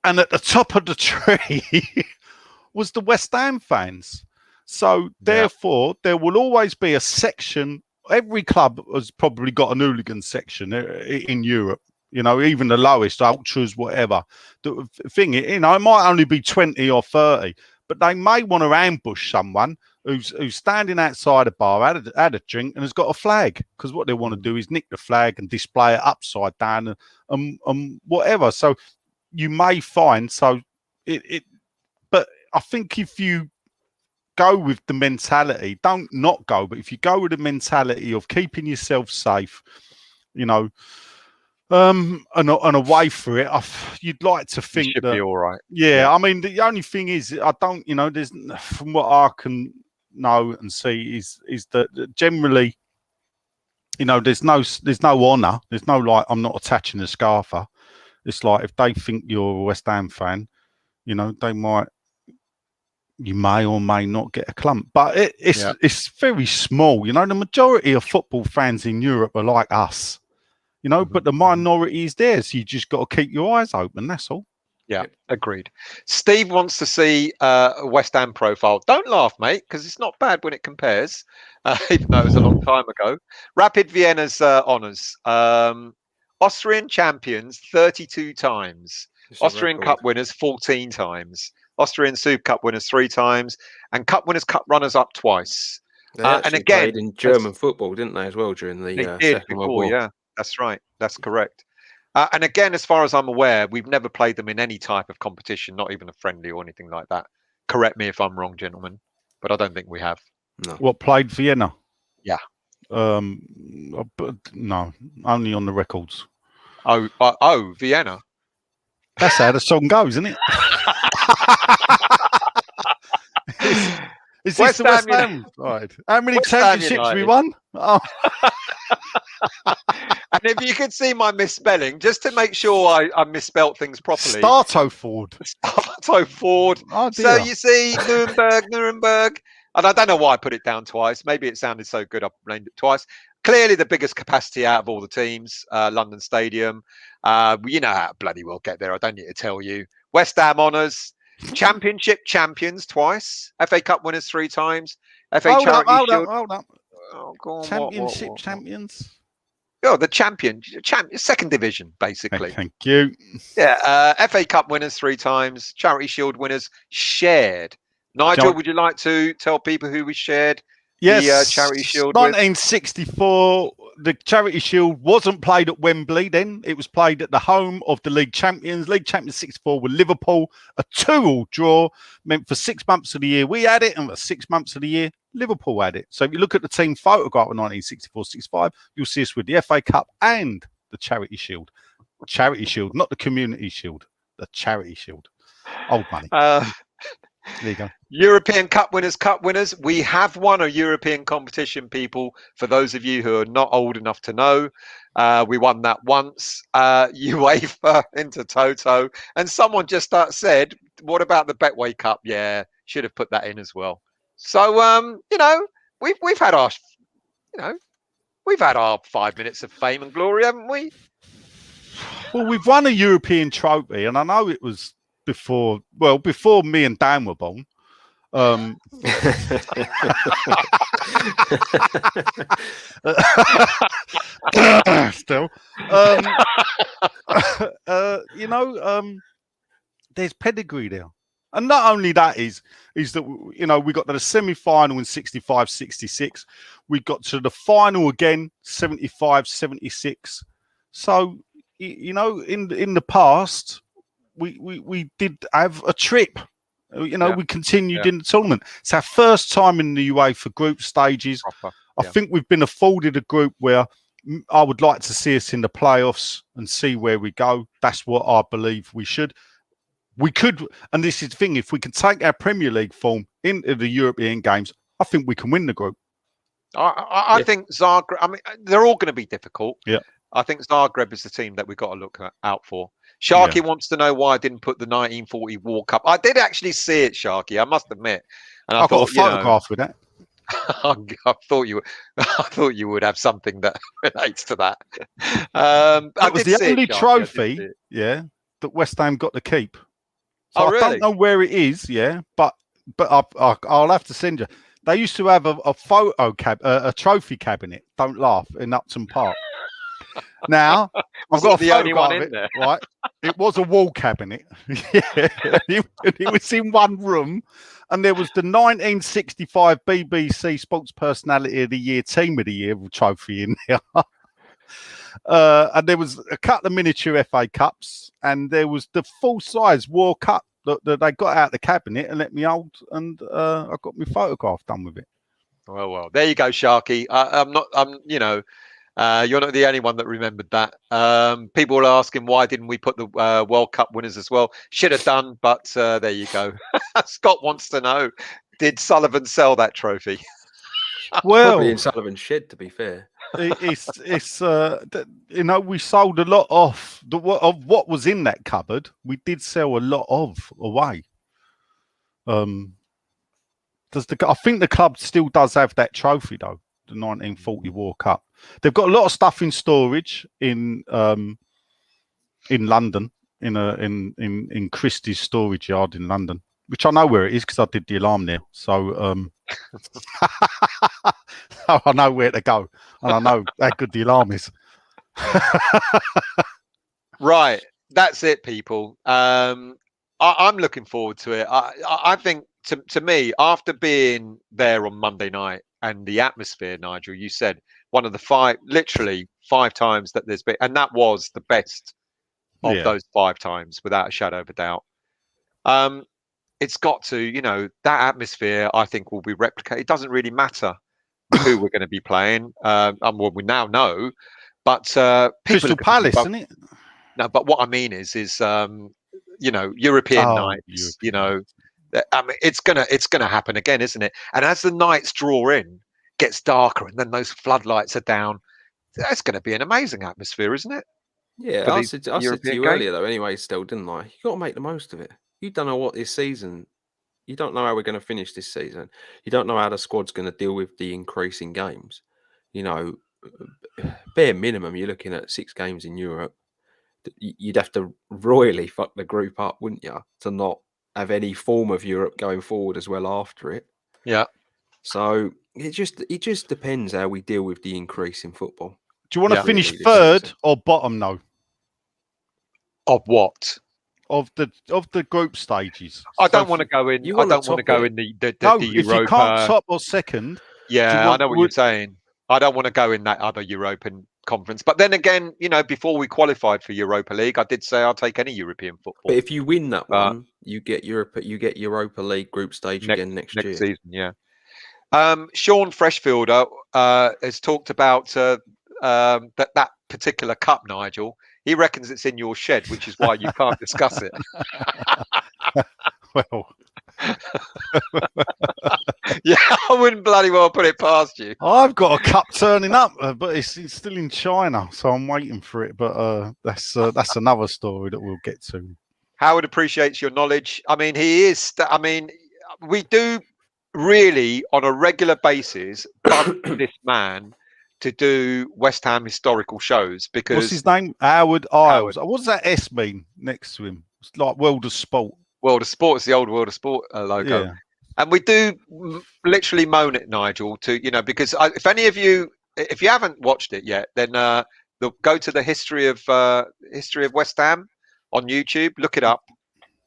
And at the top of the tree was the West Ham fans. So therefore, there will always be a section. Every club has probably got an hooligan section in Europe. Even the lowest, ultras, whatever. The thing, it might only be 20 or 30, but they may want to ambush someone who's standing outside a bar, had a drink, and has got a flag. Because what they want to do is nick the flag and display it upside down and whatever. So you may find but I think if you go with the mentality, not go, but if you go with the mentality of keeping yourself safe, and away for it, you'd like to think should that be all right. Yeah, I mean, the only thing is, I don't, there's, from what I can know and see, is that generally, there's no honour. There's no like, I'm not attaching a scarfer. It's like if they think you're a West Ham fan, they might you may or may not get a clump, but it's very small. You know, the majority of football fans in Europe are like us. You know, but the minority is there, so you just got to keep your eyes open. That's all. Yeah, agreed. Steve wants to see a West Ham profile. Don't laugh, mate, because it's not bad when it compares, even though it was a long time ago. Rapid Vienna's honours. Austrian champions 32 times. Austrian Cup winners 14 times. Austrian Super Cup winners 3 times. And Cup winners, Cup runners-up twice. They and again, played in German football, didn't they, as well, during the Second World War? Yeah, that's right. That's correct. And again, as far as I'm aware, we've never played them in any type of competition, not even a friendly or anything like that. Correct me if I'm wrong, gentlemen, but I don't think we have. No. What, played Vienna? Yeah. But no, only on the records. Oh, Vienna. That's how the song goes, isn't it? Is this the West Ham? Right. How many championships we won? Oh. And if you could see my misspelling, just to make sure I misspelt things properly. Starto Ford. Oh, so you see, Nuremberg. And I don't know why I put it down twice. Maybe it sounded so good I named it twice. Clearly the biggest capacity out of all the teams, London Stadium. You know how to bloody well get there. I don't need to tell you. West Ham honours. Championship champions twice. FA Cup winners 3 times. FA Charity Shield. Hold up. Oh, go on, Championship what? champions. Oh, the second division, basically. Thank you. Yeah, FA Cup winners 3 times. Charity Shield winners shared. Nigel, would you like to tell people who we shared the Charity Shield 1964, the Charity Shield wasn't played at Wembley then. It was played at the home of the League Champions. League Champions 64 were Liverpool. A 2-2 draw meant for 6 months of the year we had it, and for 6 months of the year Liverpool had it. So if you look at the team photograph of 1964-65, you'll see us with the FA Cup and the Charity Shield. Charity Shield, not the Community Shield. The Charity Shield. Old money. There you go. European Cup winners. We have won a European competition, people. For those of you who are not old enough to know, we won that once. UEFA into Toto. And someone just said, what about the Betway Cup? Yeah, should have put that in as well. So, you know, we've had our, you know, we've had our 5 minutes of fame and glory, haven't we? Well, we've won a European trophy, and I know it was before me and Dan were born. Still, you know, there's pedigree there. And not only that is that, you know, we got to the semi-final in 65-66. We got to the final again, 75-76. So, you know, in the past, we did have a trip. You know, we continued in the tournament. It's our first time in the UEFA group stages. I think we've been afforded a group where I would like to see us in the playoffs and see where we go. That's what I believe we should. We could, and this is the thing, if we can take our Premier League form into the European games, I think we can win the group. I think Zagreb, I mean, they're all going to be difficult. Yeah. I think Zagreb is the team that we've got to look out for. Sharky wants to know why I didn't put the 1940 War Cup. I did actually see it, Sharky, I must admit. And I've got a photograph with that. I thought you would have something that relates to that. That was the only trophy, that West Ham got to keep. So I don't know where it is, but I'll have to send you. They used to have a trophy cabinet. Don't laugh, in Upton Park. Now I've got the only one in there. Right, it was a wall cabinet. It was in one room, and there was the 1965 BBC Sports Personality of the Year, Team of the Year trophy in there. And there was a couple of miniature FA Cups, and there was the full-size War Cup that they got out of the cabinet and let me hold, and I got my photograph done with it. Well, there you go, Sharky. You know, you're not the only one that remembered that. People were asking why didn't we put the World Cup winners as well? Should have done, but there you go. Scott wants to know: did Sullivan sell that trophy? Well, probably in Sullivan's shed, to be fair. It's you know, we sold a lot off of what was in that cupboard. We did sell a lot of away. I think the club still does have that trophy though, the 1940 World Cup. They've got a lot of stuff in storage in London, in Christie's storage yard in London, which I know where it is because I did the alarm there. So so I know where to go, and I know how good the alarm is. Right, that's it, people. I'm looking forward to it. I think to me, after being there on Monday night and the atmosphere, Nigel, you said one of the literally 5 times that there's been, and that was the best of those 5 times, without a shadow of a doubt. It's got to, that atmosphere, I think, will be replicated. It doesn't really matter who we're going to be playing. Well, we now know, but Crystal Palace, isn't it? No, but what I mean is European nights. European. I mean, it's gonna happen again, isn't it? And as the nights draw in, gets darker, and then those floodlights are down. That's going to be an amazing atmosphere, isn't it? Yeah, I said to you earlier though. Anyway, still didn't I? You got to make the most of it. You don't know what this season. You don't know how we're going to finish this season. You don't know how the squad's going to deal with the increase in games. Bare minimum, you're looking at 6 games in Europe. You'd have to royally fuck the group up, wouldn't you, to not have any form of Europe going forward as well after it. Yeah. So it just depends how we deal with the increase in football. Do you want to finish third or bottom? No. Of what? Of the group stages. I don't want to go in. I don't want to go in the Europa. If you can't top or second. Yeah, I know what you're saying. I don't want to go in that other European conference. But then again, before we qualified for Europa League, I did say I'll take any European football. But if you win that one, you get Europa League group stage again next year. Next season, yeah. Sean Freshfielder has talked about that particular cup, Nigel. He reckons it's in your shed, which is why you can't discuss it. Well, yeah, I wouldn't bloody well put it past you. I've got a cup turning up, but it's still in China, so I'm waiting for it. But that's another story that we'll get to. Howard appreciates your knowledge. I mean, he is. We do really on a regular basis bump this man to do West Ham historical shows because what's his name? Howard Isles. What does that S mean next to him? It's like World of Sport. World of Sport is the old World of Sport logo. Yeah. And we do literally moan at Nigel because if any of you, if you haven't watched it yet, then go to the history of West Ham on YouTube. Look it up.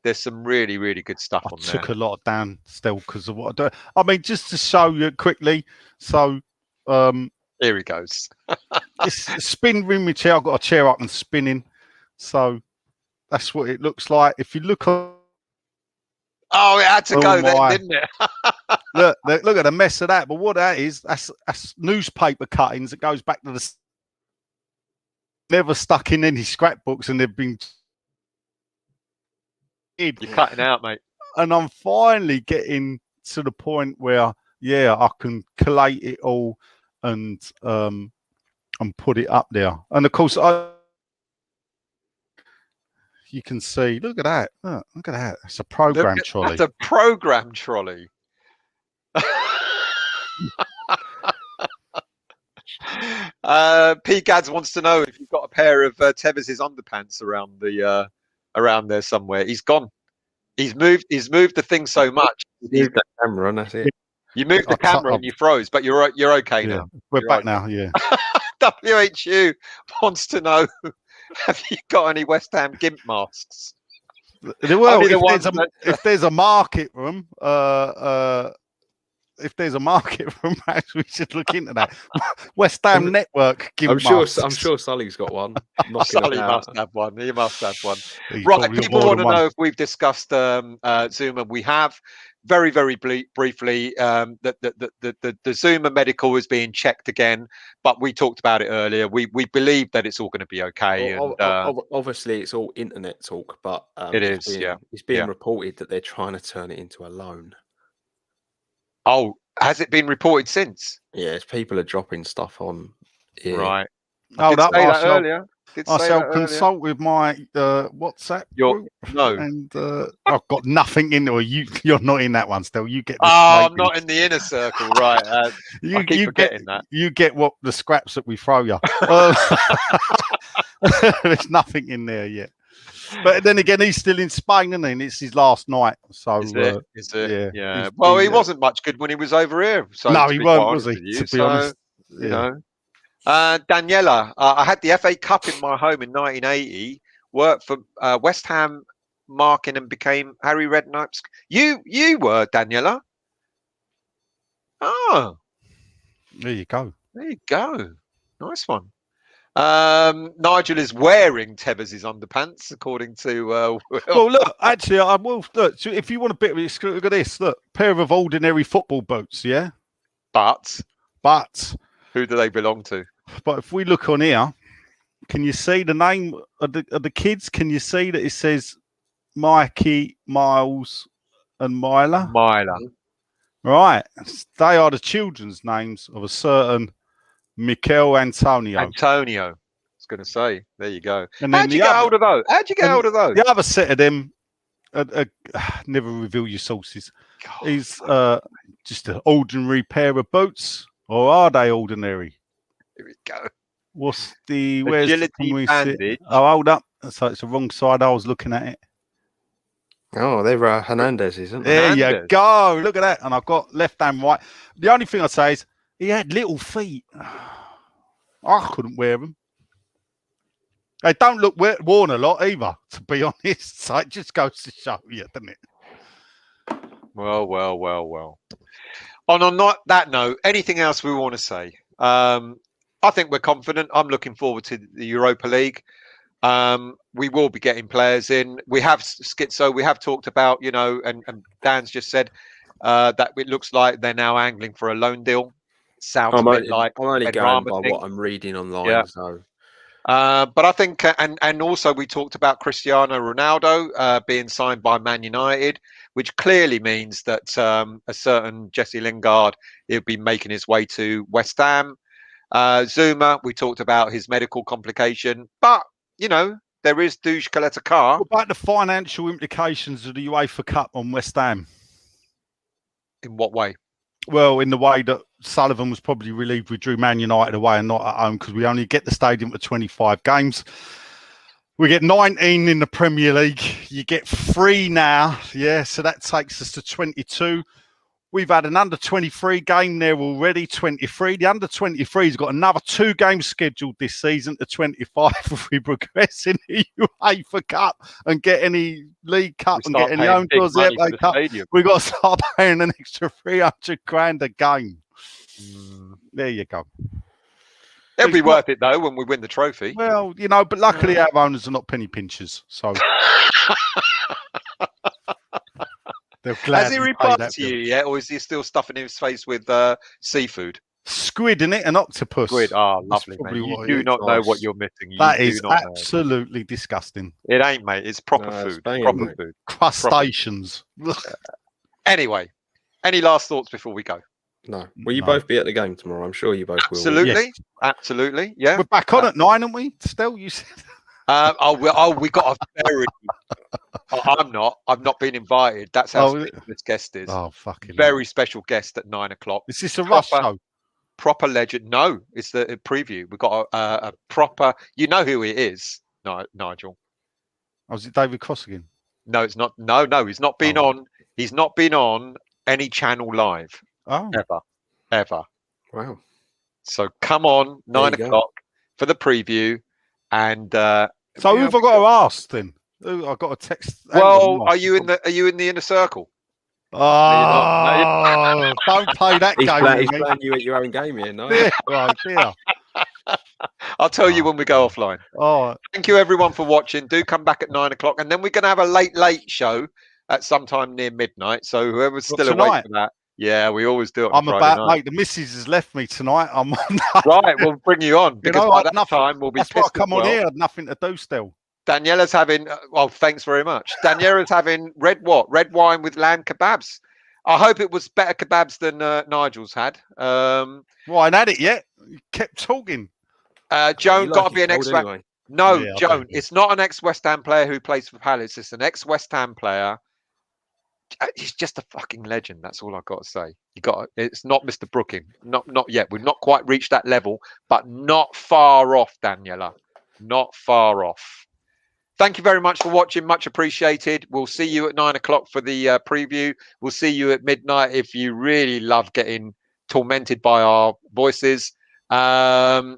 There's some really, really good stuff on there. I took a lot down still because of what I do. I mean, just to show you quickly. So here he goes. It's a spin ring my chair. I've got a chair up and spinning. So that's what it looks like. If you look on. Oh, it had to go then, didn't it? look at the mess of that. But what that is, that's newspaper cuttings that goes back to the never stuck in any scrapbooks, and they've been. You're cutting out, mate. And I'm finally getting to the point where, I can collate it all and put it up there. And of course, you can see, look at that. Look at that. It's a program trolley. That's a program trolley. P. Gads wants to know if you've got a pair of Tevez's underpants around there somewhere. He's gone. He's moved the thing so much. You moved the camera and that's it. You moved the camera and you froze, but you're okay now. We're back now, yeah. WHU wants to know, have you got any West Ham gimp masks? Well, if there's a market room, perhaps we should look into that. West Ham Network gimp masks. I'm sure Sully's got one. Sully must have one. He must have one. Right, people want to know if we've discussed Zuma. We have. Very, very briefly, the Zuma medical is being checked again, but we talked about it earlier. We believe that it's all going to be okay. Well, obviously, it's all internet talk, but it's being reported that they're trying to turn it into a loan. Oh, has it been reported since? Yes, people are dropping stuff on. Right. That earlier. Did I say shall that earlier. consult with my WhatsApp group, No. and I've got nothing in there. You're not in that one still. You get the I'm not in the inner circle, right? I keep forgetting that. You get what the scraps that we throw you. There's nothing in there yet. But then again, he's still in Spain, isn't he? And it's his last night. So Is it? Yeah. He's Well, he wasn't much good when he was over here. So no, to he be weren't, quite was honest he? with you. To be honest, you know. Daniela, I had the FA Cup in my home in 1980. Worked for West Ham marking and became Harry Redknapp's. You were Daniela. Oh, there you go. there you go. Nice one. Nigel is wearing Tevez's underpants, according to Will. Well, look, actually, I will look. So if you want a bit of it, look at this. Look, pair of ordinary football boots, yeah. But who do they belong to? But if we look on here, can you see the name of the kids? Can you see that it says Mikey, Miles, and Myla? Right. They are the children's names of a certain Mikel Antonio. Antonio. I was going to say. There you go. And How'd you get hold of those? The other set of them, never reveal your sources. God, Is just an ordinary pair of boots, or are they ordinary? here we go. Where's the Agility bandage. Oh, hold up. So it's the wrong side. I was looking at it. Oh, they were Hernandez, isn't they? There you go. Look at that. And I've got left and right. The only thing I'd say is he had little feet. I couldn't wear them. They don't look worn a lot either, to be honest. So it just goes to show you, doesn't it? Well. On that note, anything else we want to say? I think we're confident. I'm looking forward to the Europa League. We will be getting players in. We have Schizo. We have talked about, and Dan's just said that it looks like they're now angling for a loan deal. Sounds a bit like I'm only going by what I'm reading online. Yeah. So, but I think, and also we talked about Cristiano Ronaldo being signed by Man United, which clearly means that a certain Jesse Lingard he'll be making his way to West Ham. Zuma, we talked about his medical complication, but there is Duj Kaleta. What about the financial implications of the UEFA Cup on West Ham? In what way? Well, in the way that Sullivan was probably relieved we drew Man United away and not at home, because we only get the stadium for 25 games. We get 19 in the Premier League. You get 3 now. Yeah, so that takes us to 22. We've had an under-23 game there already, 23. The under-23's got another 2 games scheduled this season to 25 if we progress in the UEFA Cup and get any League Cup and get any home draws the FA Cup. We've got to start paying an extra 300 grand a game. There you go. It'll be worth it, though, when we win the trophy. Well, but luckily our owners are not penny pinchers, so... Has he replied to you yet, or is he still stuffing his face with seafood? Squid in it, an octopus. Squid, lovely, mate. You do not know what you're missing. That is absolutely disgusting. It ain't, mate. It's proper food. Proper food. Crustaceans. Anyway, any last thoughts before we go? No. Will you both be at the game tomorrow? I'm sure you both will. Absolutely. Yeah. We're back on at 9, aren't we? Still, you said. We got a very. I'm not. I've not been invited. That's how special this guest is. Oh, fucking very special guest at 9 o'clock. Is this a rush show? Proper legend. No, it's the preview. We've got a proper. You know who he is, Nigel. Oh, is it David Cross again? No, it's not. No, he's not been on. He's not been on any channel live. Oh, ever. Wow. So come on, 9 o'clock for the preview, and. So who have I got to ask then? I've got a text. Well, are you in the inner circle? Oh, don't play that game. He's playing you at your own game here, no? Yeah, right, dear. I'll tell you when we go offline. Oh, thank you everyone for watching. Do come back at 9 o'clock, and then we're going to have a late show at sometime near midnight. So whoever's still awake for that, yeah, we always do it. I'm about, mate. The missus has left me tonight. I'm on right. We'll bring you on because by that time we'll be. That's why I come on here. Nothing to do still. Daniela's having. Well, thanks very much. Daniela's having red wine with lamb kebabs. I hope it was better kebabs than Nigel's had. Well, I ain't had it yet. You kept talking. Joan, got to be an X-Factor. Anyway. No, Yeah, I Joan, do. it's not an ex-West Ham player who plays for Palace. It's an ex-West Ham player. He's just a fucking legend. That's all I've got to say. It's not Mr. Brooking. Not yet. We've not quite reached that level, but not far off, Daniela. Not far off. Thank you very much for watching. Much appreciated. We'll see you at 9 o'clock for the preview. We'll see you at midnight if you really love getting tormented by our voices. Oh,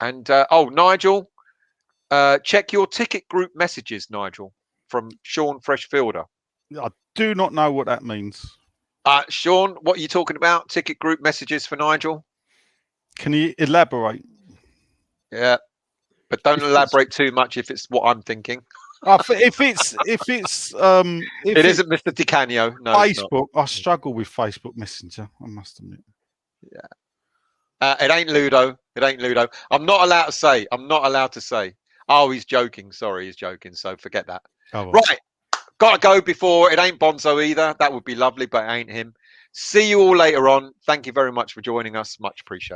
Nigel, check your ticket group messages, Nigel, from Sean Freshfielder. I do not know what that means. Sean, what are you talking about? Ticket group messages for Nigel? Can you elaborate? Yeah, but don't elaborate too much if it's what I'm thinking. If it isn't Mr. DiCanio. No, Facebook, I struggle with Facebook Messenger, I must admit. Yeah. It ain't Ludo. It ain't Ludo. I'm not allowed to say. Oh, he's joking. Sorry, he's joking. So forget that. Oh, well. Right. Gotta go before it ain't Bonzo either. That would be lovely, but it ain't him. See you all later on. Thank you very much for joining us. Much appreciated.